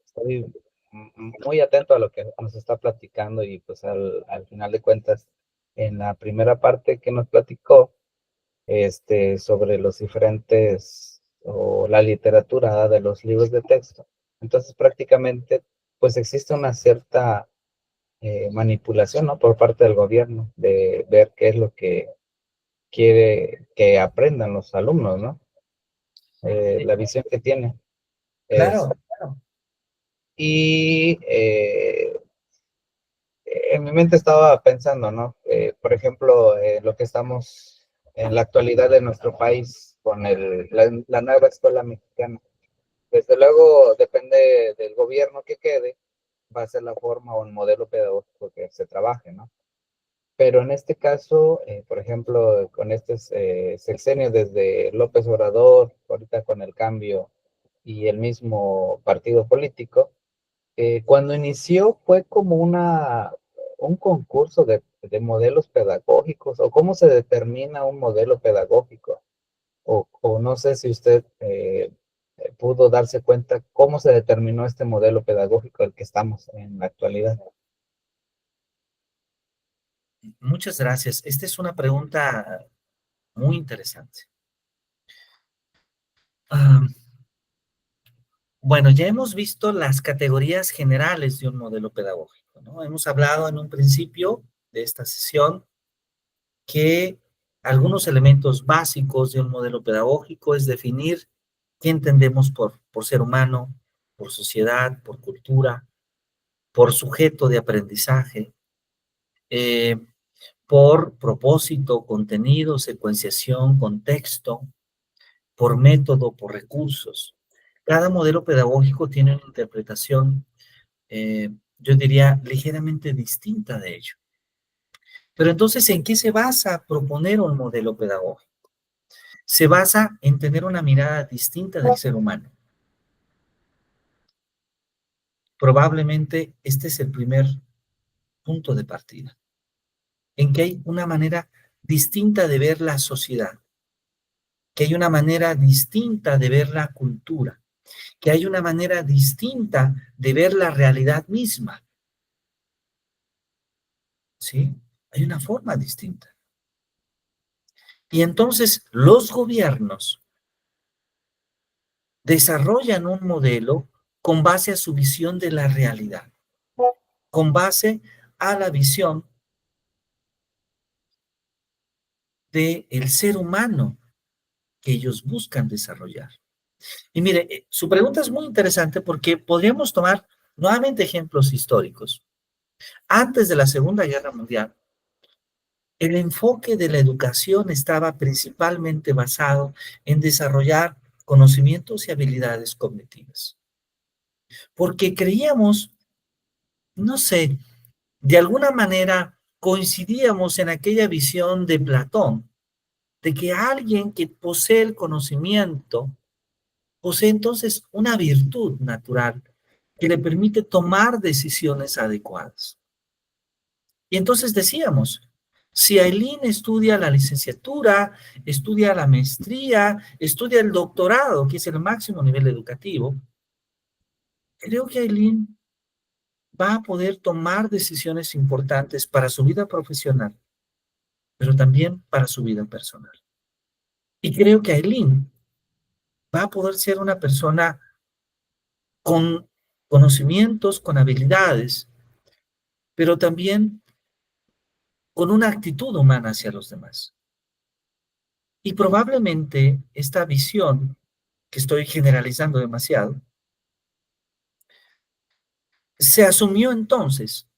estoy muy atento a lo que nos está platicando y, pues, al final de cuentas, en la primera parte que nos platicó, sobre los diferentes, o la literatura de los libros de texto. Entonces, prácticamente, pues, existe una cierta manipulación, ¿no? Por parte del gobierno, de ver qué es lo que quiere que aprendan los alumnos, ¿no? La visión que tiene. Es, Claro, claro. y en mi mente estaba pensando, ¿no? Por ejemplo, lo que estamos en la actualidad de nuestro país con la nueva escuela mexicana. Desde luego, depende del gobierno que quede, va a ser la forma o el modelo pedagógico que se trabaje, ¿no? Pero en este caso, por ejemplo, con este sexenio desde López Obrador, ahorita con el cambio y el mismo partido político, cuando inició fue como un concurso de modelos pedagógicos, o cómo se determina un modelo pedagógico, o no sé si usted pudo darse cuenta cómo se determinó este modelo pedagógico el que estamos en la actualidad. Muchas gracias. Esta es una pregunta muy interesante. Ah, bueno, ya hemos visto las categorías generales de un modelo pedagógico, ¿no? Hemos hablado en un principio de esta sesión que algunos elementos básicos de un modelo pedagógico es definir qué entendemos por ser humano, por sociedad, por cultura, por sujeto de aprendizaje, eh, por propósito, contenido, secuenciación, contexto, por método, por recursos. Cada modelo pedagógico tiene una interpretación, yo diría, ligeramente distinta de ello. Pero entonces, ¿en qué se basa proponer un modelo pedagógico? Se basa en tener una mirada distinta del ser humano. Probablemente este es el primer punto de partida, en que hay una manera distinta de ver la sociedad, que hay una manera distinta de ver la cultura, que hay una manera distinta de ver la realidad misma. ¿Sí? Hay una forma distinta. Y entonces los gobiernos desarrollan un modelo con base a su visión de la realidad, con base a la visión del ser humano que ellos buscan desarrollar. Y mire, su pregunta es muy interesante porque podríamos tomar nuevamente ejemplos históricos. Antes de la Segunda Guerra Mundial, el enfoque de la educación estaba principalmente basado en desarrollar conocimientos y habilidades cognitivas. Porque creíamos, no sé, de alguna manera coincidíamos en aquella visión de Platón, de que alguien que posee el conocimiento posee entonces una virtud natural que le permite tomar decisiones adecuadas. Y entonces decíamos, si Ailín estudia la licenciatura, estudia la maestría, estudia el doctorado, que es el máximo nivel educativo, creo que Ailín va a poder tomar decisiones importantes para su vida profesional, pero también para su vida personal. Y creo que Ailín va a poder ser una persona con conocimientos, con habilidades, pero también con una actitud humana hacia los demás. Y probablemente esta visión, que estoy generalizando demasiado, se asumió entonces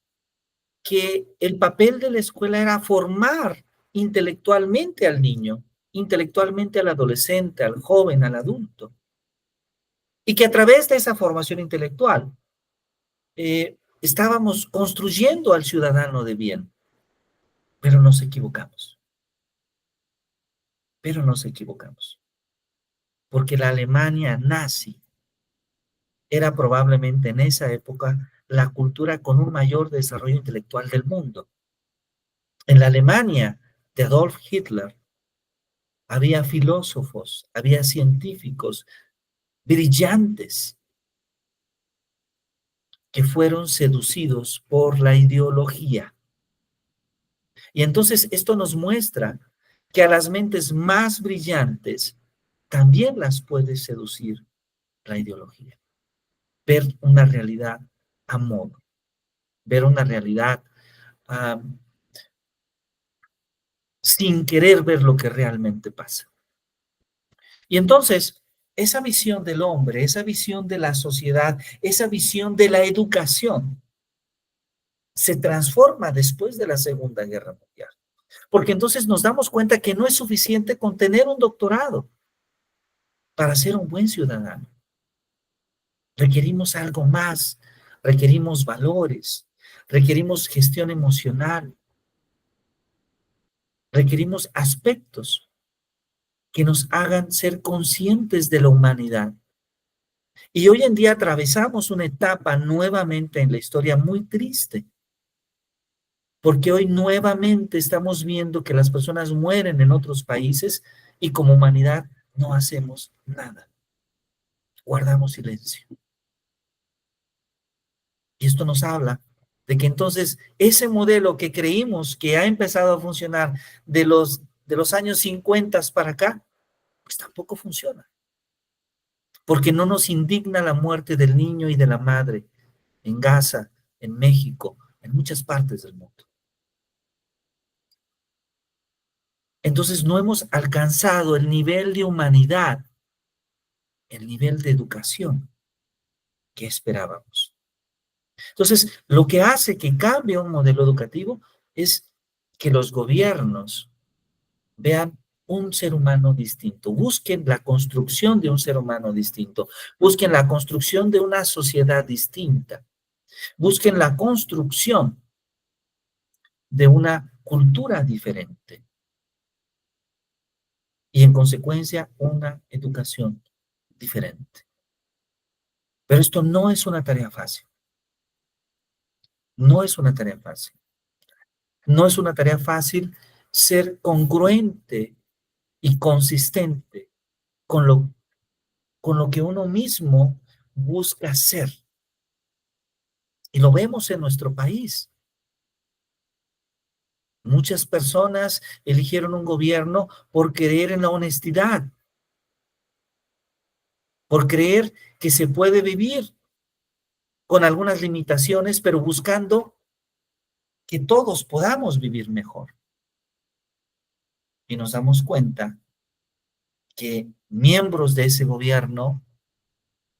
que el papel de la escuela era formar intelectualmente al niño, intelectualmente al adolescente, al joven, al adulto. Y que a través de esa formación intelectual estábamos construyendo al ciudadano de bien. Pero nos equivocamos. Pero nos equivocamos. Porque la Alemania nazi era probablemente en esa época la cultura con un mayor desarrollo intelectual del mundo. En la Alemania de Adolf Hitler había filósofos, había científicos brillantes que fueron seducidos por la ideología. Y entonces esto nos muestra que a las mentes más brillantes también las puede seducir la ideología. Ver una realidad a modo, ver una realidad sin querer ver lo que realmente pasa. Y entonces, esa visión del hombre, esa visión de la sociedad, esa visión de la educación, se transforma después de la Segunda Guerra Mundial. Porque entonces nos damos cuenta que no es suficiente con tener un doctorado para ser un buen ciudadano. Requerimos algo más, requerimos valores, requerimos gestión emocional, requerimos aspectos que nos hagan ser conscientes de la humanidad. Y hoy en día atravesamos una etapa nuevamente en la historia muy triste, porque hoy nuevamente estamos viendo que las personas mueren en otros países y como humanidad no hacemos nada. Guardamos silencio. Y esto nos habla de que entonces ese modelo que creímos que ha empezado a funcionar de los años 50 para acá, pues tampoco funciona. Porque no nos indigna la muerte del niño y de la madre en Gaza, en México, en muchas partes del mundo. Entonces no hemos alcanzado el nivel de humanidad, el nivel de educación que esperábamos. Entonces, lo que hace que cambie un modelo educativo es que los gobiernos vean un ser humano distinto, busquen la construcción de un ser humano distinto, busquen la construcción de una sociedad distinta, busquen la construcción de una cultura diferente y en consecuencia una educación diferente. Pero esto no es una tarea fácil, no es una tarea fácil. No es una tarea fácil ser congruente y consistente con lo que uno mismo busca ser. Y lo vemos en nuestro país. Muchas personas eligieron un gobierno por creer en la honestidad, por creer que se puede vivir con algunas limitaciones, pero buscando que todos podamos vivir mejor. Y nos damos cuenta que miembros de ese gobierno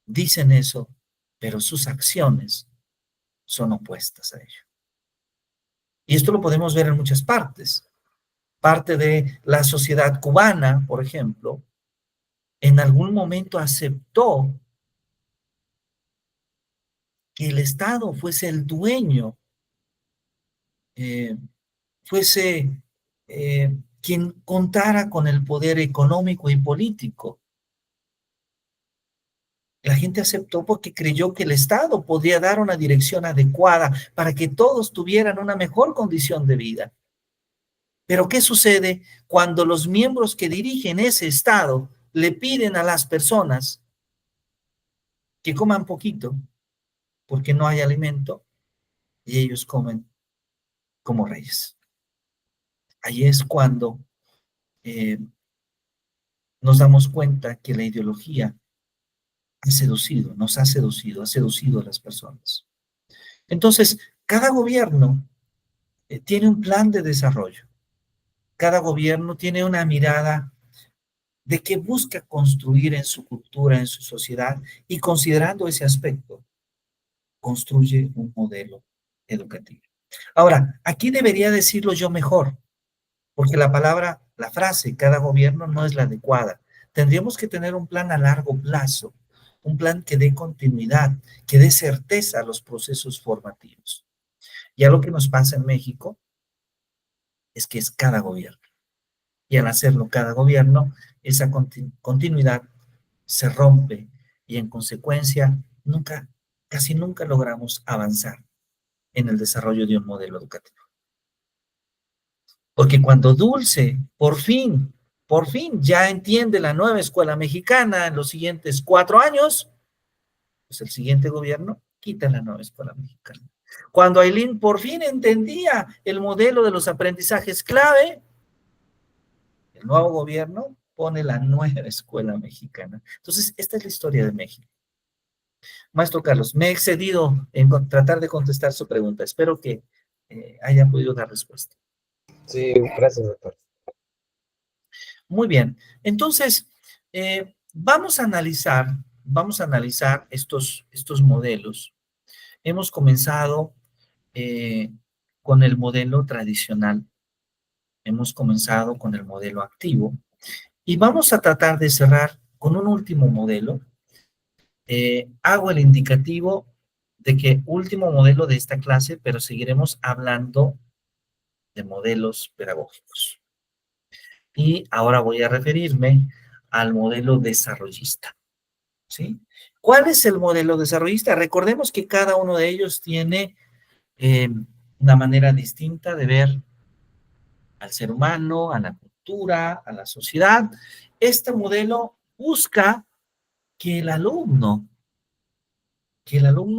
dicen eso, pero sus acciones son opuestas a ello. Y esto lo podemos ver en muchas partes. Parte de la sociedad cubana, por ejemplo, en algún momento aceptó que el Estado fuese el dueño, eh, fuese quien contara con el poder económico y político. La gente aceptó porque creyó que el Estado podría dar una dirección adecuada para que todos tuvieran una mejor condición de vida. Pero ¿qué sucede cuando los miembros que dirigen ese Estado le piden a las personas que coman poquito porque no hay alimento y ellos comen como reyes? Ahí es cuando eh, nos damos cuenta que la ideología ha seducido a las personas. Entonces, cada gobierno tiene un plan de desarrollo. Cada gobierno tiene una mirada de qué busca construir en su cultura, en su sociedad, y considerando ese aspecto, construye un modelo educativo. Ahora, aquí debería decirlo yo mejor, porque la frase, cada gobierno no es la adecuada. Tendríamos que tener un plan a largo plazo, un plan que dé continuidad, que dé certeza a los procesos formativos. Ya lo que nos pasa en México es que es cada gobierno. Y al hacerlo cada gobierno, esa continuidad se rompe y en consecuencia casi nunca logramos avanzar en el desarrollo de un modelo educativo. Porque cuando Dulce, por fin ya entiende la nueva escuela mexicana en los siguientes 4 años, pues el siguiente gobierno quita la nueva escuela mexicana. Cuando Ailín por fin entendía el modelo de los aprendizajes clave, el nuevo gobierno pone la nueva escuela mexicana. Entonces, esta es la historia de México. Maestro Carlos, me he excedido en tratar de contestar su pregunta. Espero que haya podido dar respuesta. Sí, gracias, doctor. Muy bien. Entonces, vamos a analizar estos modelos. Hemos comenzado con el modelo tradicional. Hemos comenzado con el modelo activo. Y vamos a tratar de cerrar con un último modelo. Hago el indicativo de que último modelo de esta clase, pero seguiremos hablando de modelos pedagógicos. Y ahora voy a referirme al modelo desarrollista, ¿sí? ¿Cuál es el modelo desarrollista? Recordemos que cada uno de ellos tiene una manera distinta de ver al ser humano, a la cultura, a la sociedad. Este modelo busca que el alumno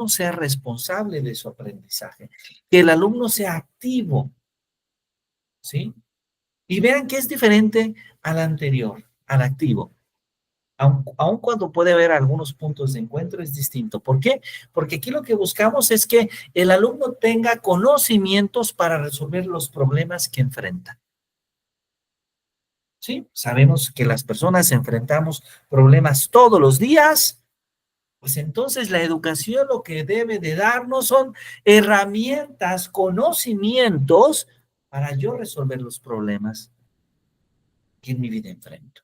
sea responsable de su aprendizaje, que el alumno sea activo, ¿sí? Y vean que es diferente al anterior, al activo. Aun cuando puede haber algunos puntos de encuentro, es distinto. ¿Por qué? Porque aquí lo que buscamos es que el alumno tenga conocimientos para resolver los problemas que enfrenta. ¿Sí? Sabemos que las personas enfrentamos problemas todos los días. Pues entonces la educación lo que debe de darnos son herramientas, conocimientos para yo resolver los problemas que en mi vida enfrento.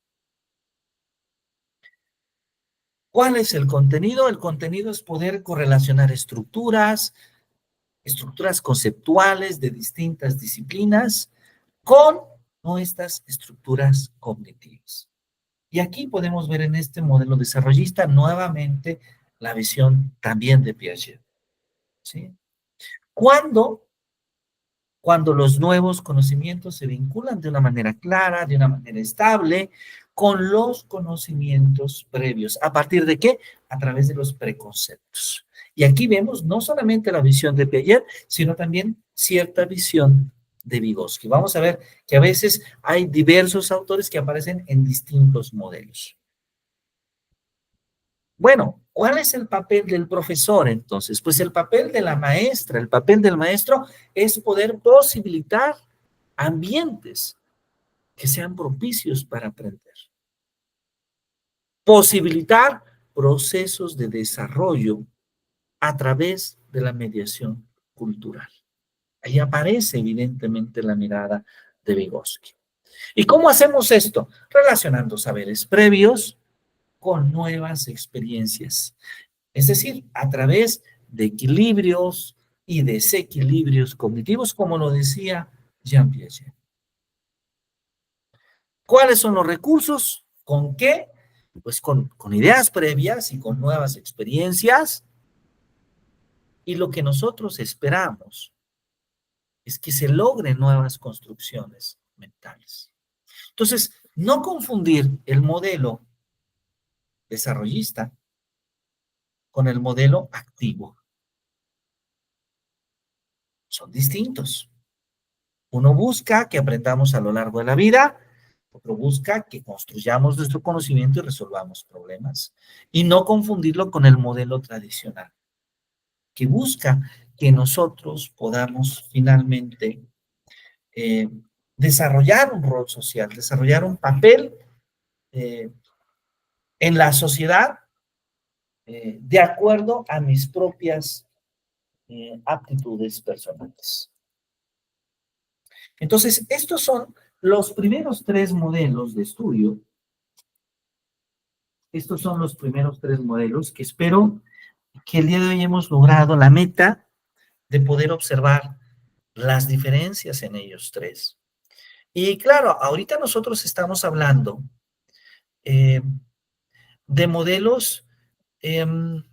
¿Cuál es el contenido? El contenido es poder correlacionar estructuras, estructuras conceptuales de distintas disciplinas con nuestras estructuras cognitivas. Y aquí podemos ver en este modelo desarrollista nuevamente la visión también de Piaget, ¿sí? Cuando los nuevos conocimientos se vinculan de una manera clara, de una manera estable, con los conocimientos previos. ¿A partir de qué? A través de los preconceptos. Y aquí vemos no solamente la visión de Piaget, sino también cierta visión de Vygotsky. Vamos a ver que a veces hay diversos autores que aparecen en distintos modelos. Bueno, ¿cuál es el papel del profesor entonces? Pues el papel de la maestra, el papel del maestro es poder posibilitar ambientes que sean propicios para aprender. Posibilitar procesos de desarrollo a través de la mediación cultural. Ahí aparece evidentemente la mirada de Vygotsky. ¿Y cómo hacemos esto? Relacionando saberes previos con nuevas experiencias. Es decir, a través de equilibrios y desequilibrios cognitivos, como lo decía Jean Piaget. ¿Cuáles son los recursos? ¿Con qué? Pues con ideas previas y con nuevas experiencias. Y lo que nosotros esperamos es que se logren nuevas construcciones mentales. Entonces, no confundir el modelo desarrollista con el modelo activo. Son distintos. Uno busca que aprendamos a lo largo de la vida, otro busca que construyamos nuestro conocimiento y resolvamos problemas. Y no confundirlo con el modelo tradicional, que busca que nosotros podamos finalmente desarrollar un rol social, desarrollar un papel en la sociedad de acuerdo a mis propias aptitudes personales. Entonces, estos son los primeros tres modelos de estudio. Estos son los primeros tres modelos que espero que el día de hoy hemos logrado la meta de poder observar las diferencias en ellos tres. Y claro, ahorita nosotros estamos hablando de modelos que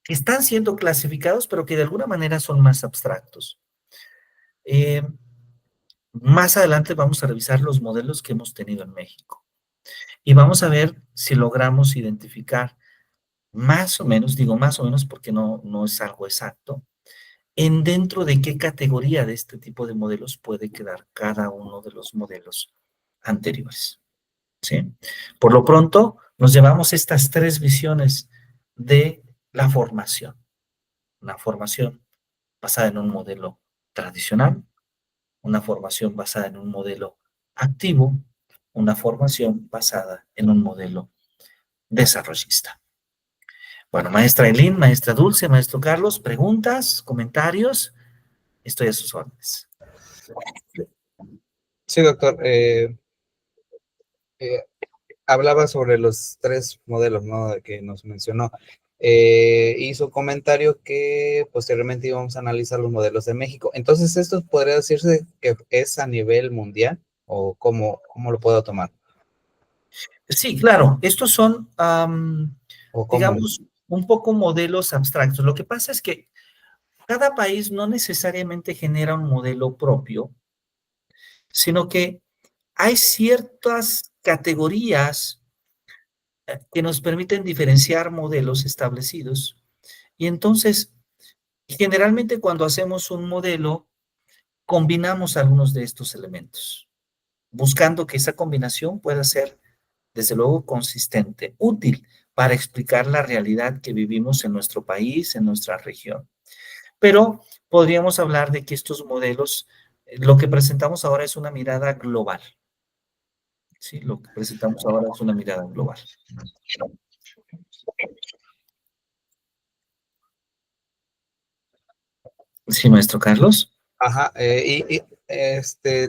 están siendo clasificados, pero que de alguna manera son más abstractos. Más adelante vamos a revisar los modelos que hemos tenido en México. Y vamos a ver si logramos identificar más o menos, digo más o menos porque no es algo exacto, en dentro de qué categoría de este tipo de modelos puede quedar cada uno de los modelos anteriores. ¿Sí? Por lo pronto, nos llevamos estas tres visiones de la formación. Una formación basada en un modelo tradicional, una formación basada en un modelo activo, una formación basada en un modelo desarrollista. Bueno, maestra Eileen, maestra Dulce, maestro Carlos, preguntas, comentarios, estoy a sus órdenes. Sí, doctor. Hablaba sobre los tres modelos, ¿no? Que nos mencionó. Hizo comentario que posteriormente íbamos a analizar los modelos de México. Entonces, ¿esto podría decirse que es a nivel mundial o cómo lo puedo tomar? Sí, claro, estos son, ¿Cómo? digamos, un poco modelos abstractos. Lo que pasa es que cada país no necesariamente genera un modelo propio, sino que hay ciertas categorías que nos permiten diferenciar modelos establecidos. Y entonces, generalmente cuando hacemos un modelo, combinamos algunos de estos elementos, buscando que esa combinación pueda ser, desde luego, consistente, útil para explicar la realidad que vivimos en nuestro país, en nuestra región. Pero podríamos hablar de que estos modelos, lo que presentamos ahora es una mirada global. Sí, lo que presentamos ahora es una mirada global. Sí, maestro Carlos. Ajá,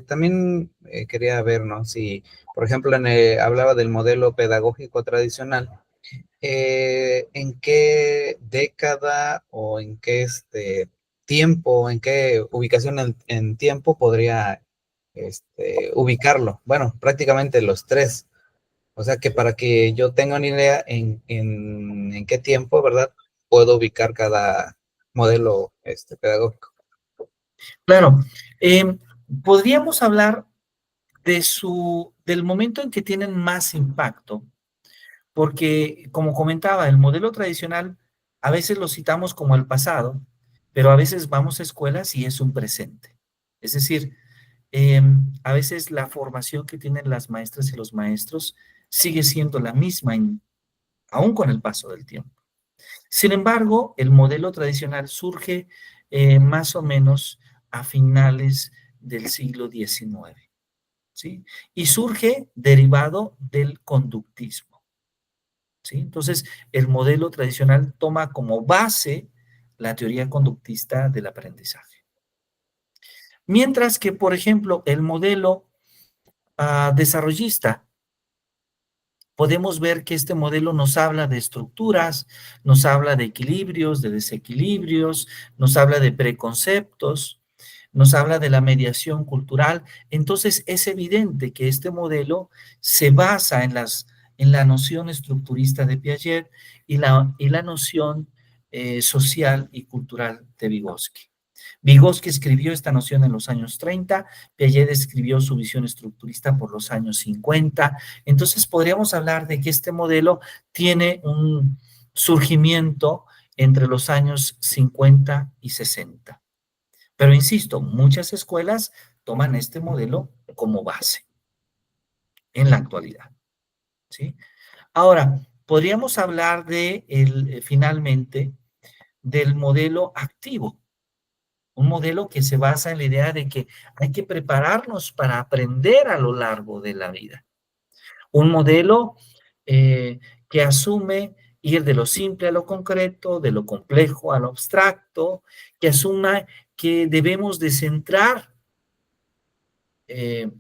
también quería ver, ¿no? Si, por ejemplo, hablaba del modelo pedagógico tradicional, ¿en qué década o en qué tiempo, en qué ubicación en tiempo podría ubicarlo. Bueno, prácticamente los tres. O sea que para que yo tenga una idea en qué tiempo, ¿verdad? Puedo ubicar cada modelo pedagógico. Claro, podríamos hablar del momento en que tienen más impacto, porque como comentaba, el modelo tradicional a veces lo citamos como el pasado, pero a veces vamos a escuelas y es un presente. Es decir, a veces la formación que tienen las maestras y los maestros sigue siendo la misma, aún con el paso del tiempo. Sin embargo, el modelo tradicional surge más o menos a finales del siglo XIX, ¿sí? Y surge derivado del conductismo, ¿sí? Entonces, el modelo tradicional toma como base la teoría conductista del aprendizaje. Mientras que, por ejemplo, el modelo desarrollista, podemos ver que este modelo nos habla de estructuras, nos habla de equilibrios, de desequilibrios, nos habla de preconceptos, nos habla de la mediación cultural. Entonces, es evidente que este modelo se basa en la noción estructurista de Piaget y la noción social y cultural de Vygotsky. Vygotsky escribió esta noción en los años 30, Piaget escribió su visión estructurista por los años 50. Entonces podríamos hablar de que este modelo tiene un surgimiento entre los años 50 y 60. Pero insisto, muchas escuelas toman este modelo como base en la actualidad, ¿sí? Ahora, podríamos hablar finalmente del modelo activo. Un modelo que se basa en la idea de que hay que prepararnos para aprender a lo largo de la vida. Un modelo que asume ir de lo simple a lo concreto, de lo complejo a lo abstracto, que asuma que debemos de centrar eh,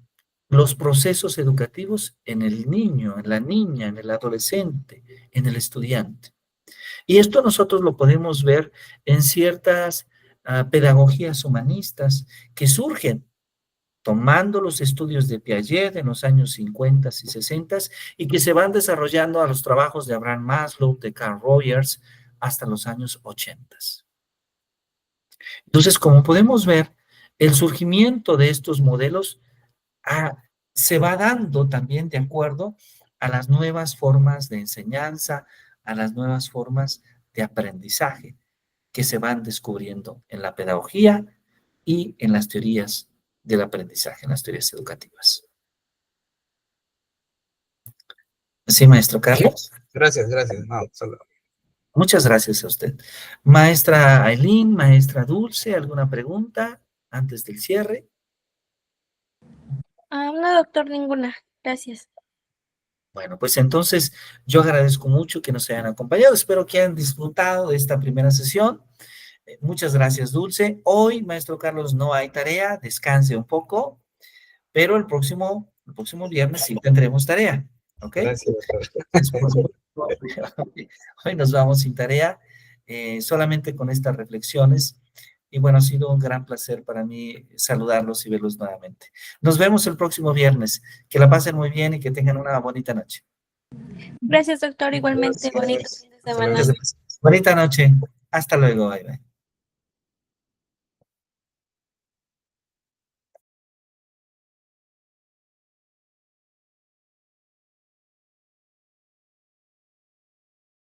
los procesos educativos en el niño, en la niña, en el adolescente, en el estudiante. Y esto nosotros lo podemos ver en ciertas pedagogías humanistas que surgen tomando los estudios de Piaget en los años 50 y 60 y que se van desarrollando a los trabajos de Abraham Maslow, de Carl Rogers, hasta los años 80. Entonces, como podemos ver, el surgimiento de estos modelos se va dando también de acuerdo a las nuevas formas de enseñanza, a las nuevas formas de aprendizaje que se van descubriendo en la pedagogía y en las teorías del aprendizaje, en las teorías educativas. Sí, maestro Carlos. Gracias. No, solo. Muchas gracias a usted. Maestra Aileen, maestra Dulce, ¿alguna pregunta antes del cierre? No, doctor, ninguna. Gracias. Bueno, pues entonces yo agradezco mucho que nos hayan acompañado. Espero que hayan disfrutado de esta primera sesión. Muchas gracias, Dulce. Hoy, maestro Carlos, no hay tarea, descanse un poco, pero el próximo viernes sí tendremos tarea, ¿ok? Gracias, doctor. Hoy nos vamos sin tarea, solamente con estas reflexiones. Y bueno, ha sido un gran placer para mí saludarlos y verlos nuevamente. Nos vemos el próximo viernes. Que la pasen muy bien y que tengan una bonita noche. Gracias, doctor. Igualmente, bonito fin de semana. Bonita noche. Hasta luego. Bye, bye.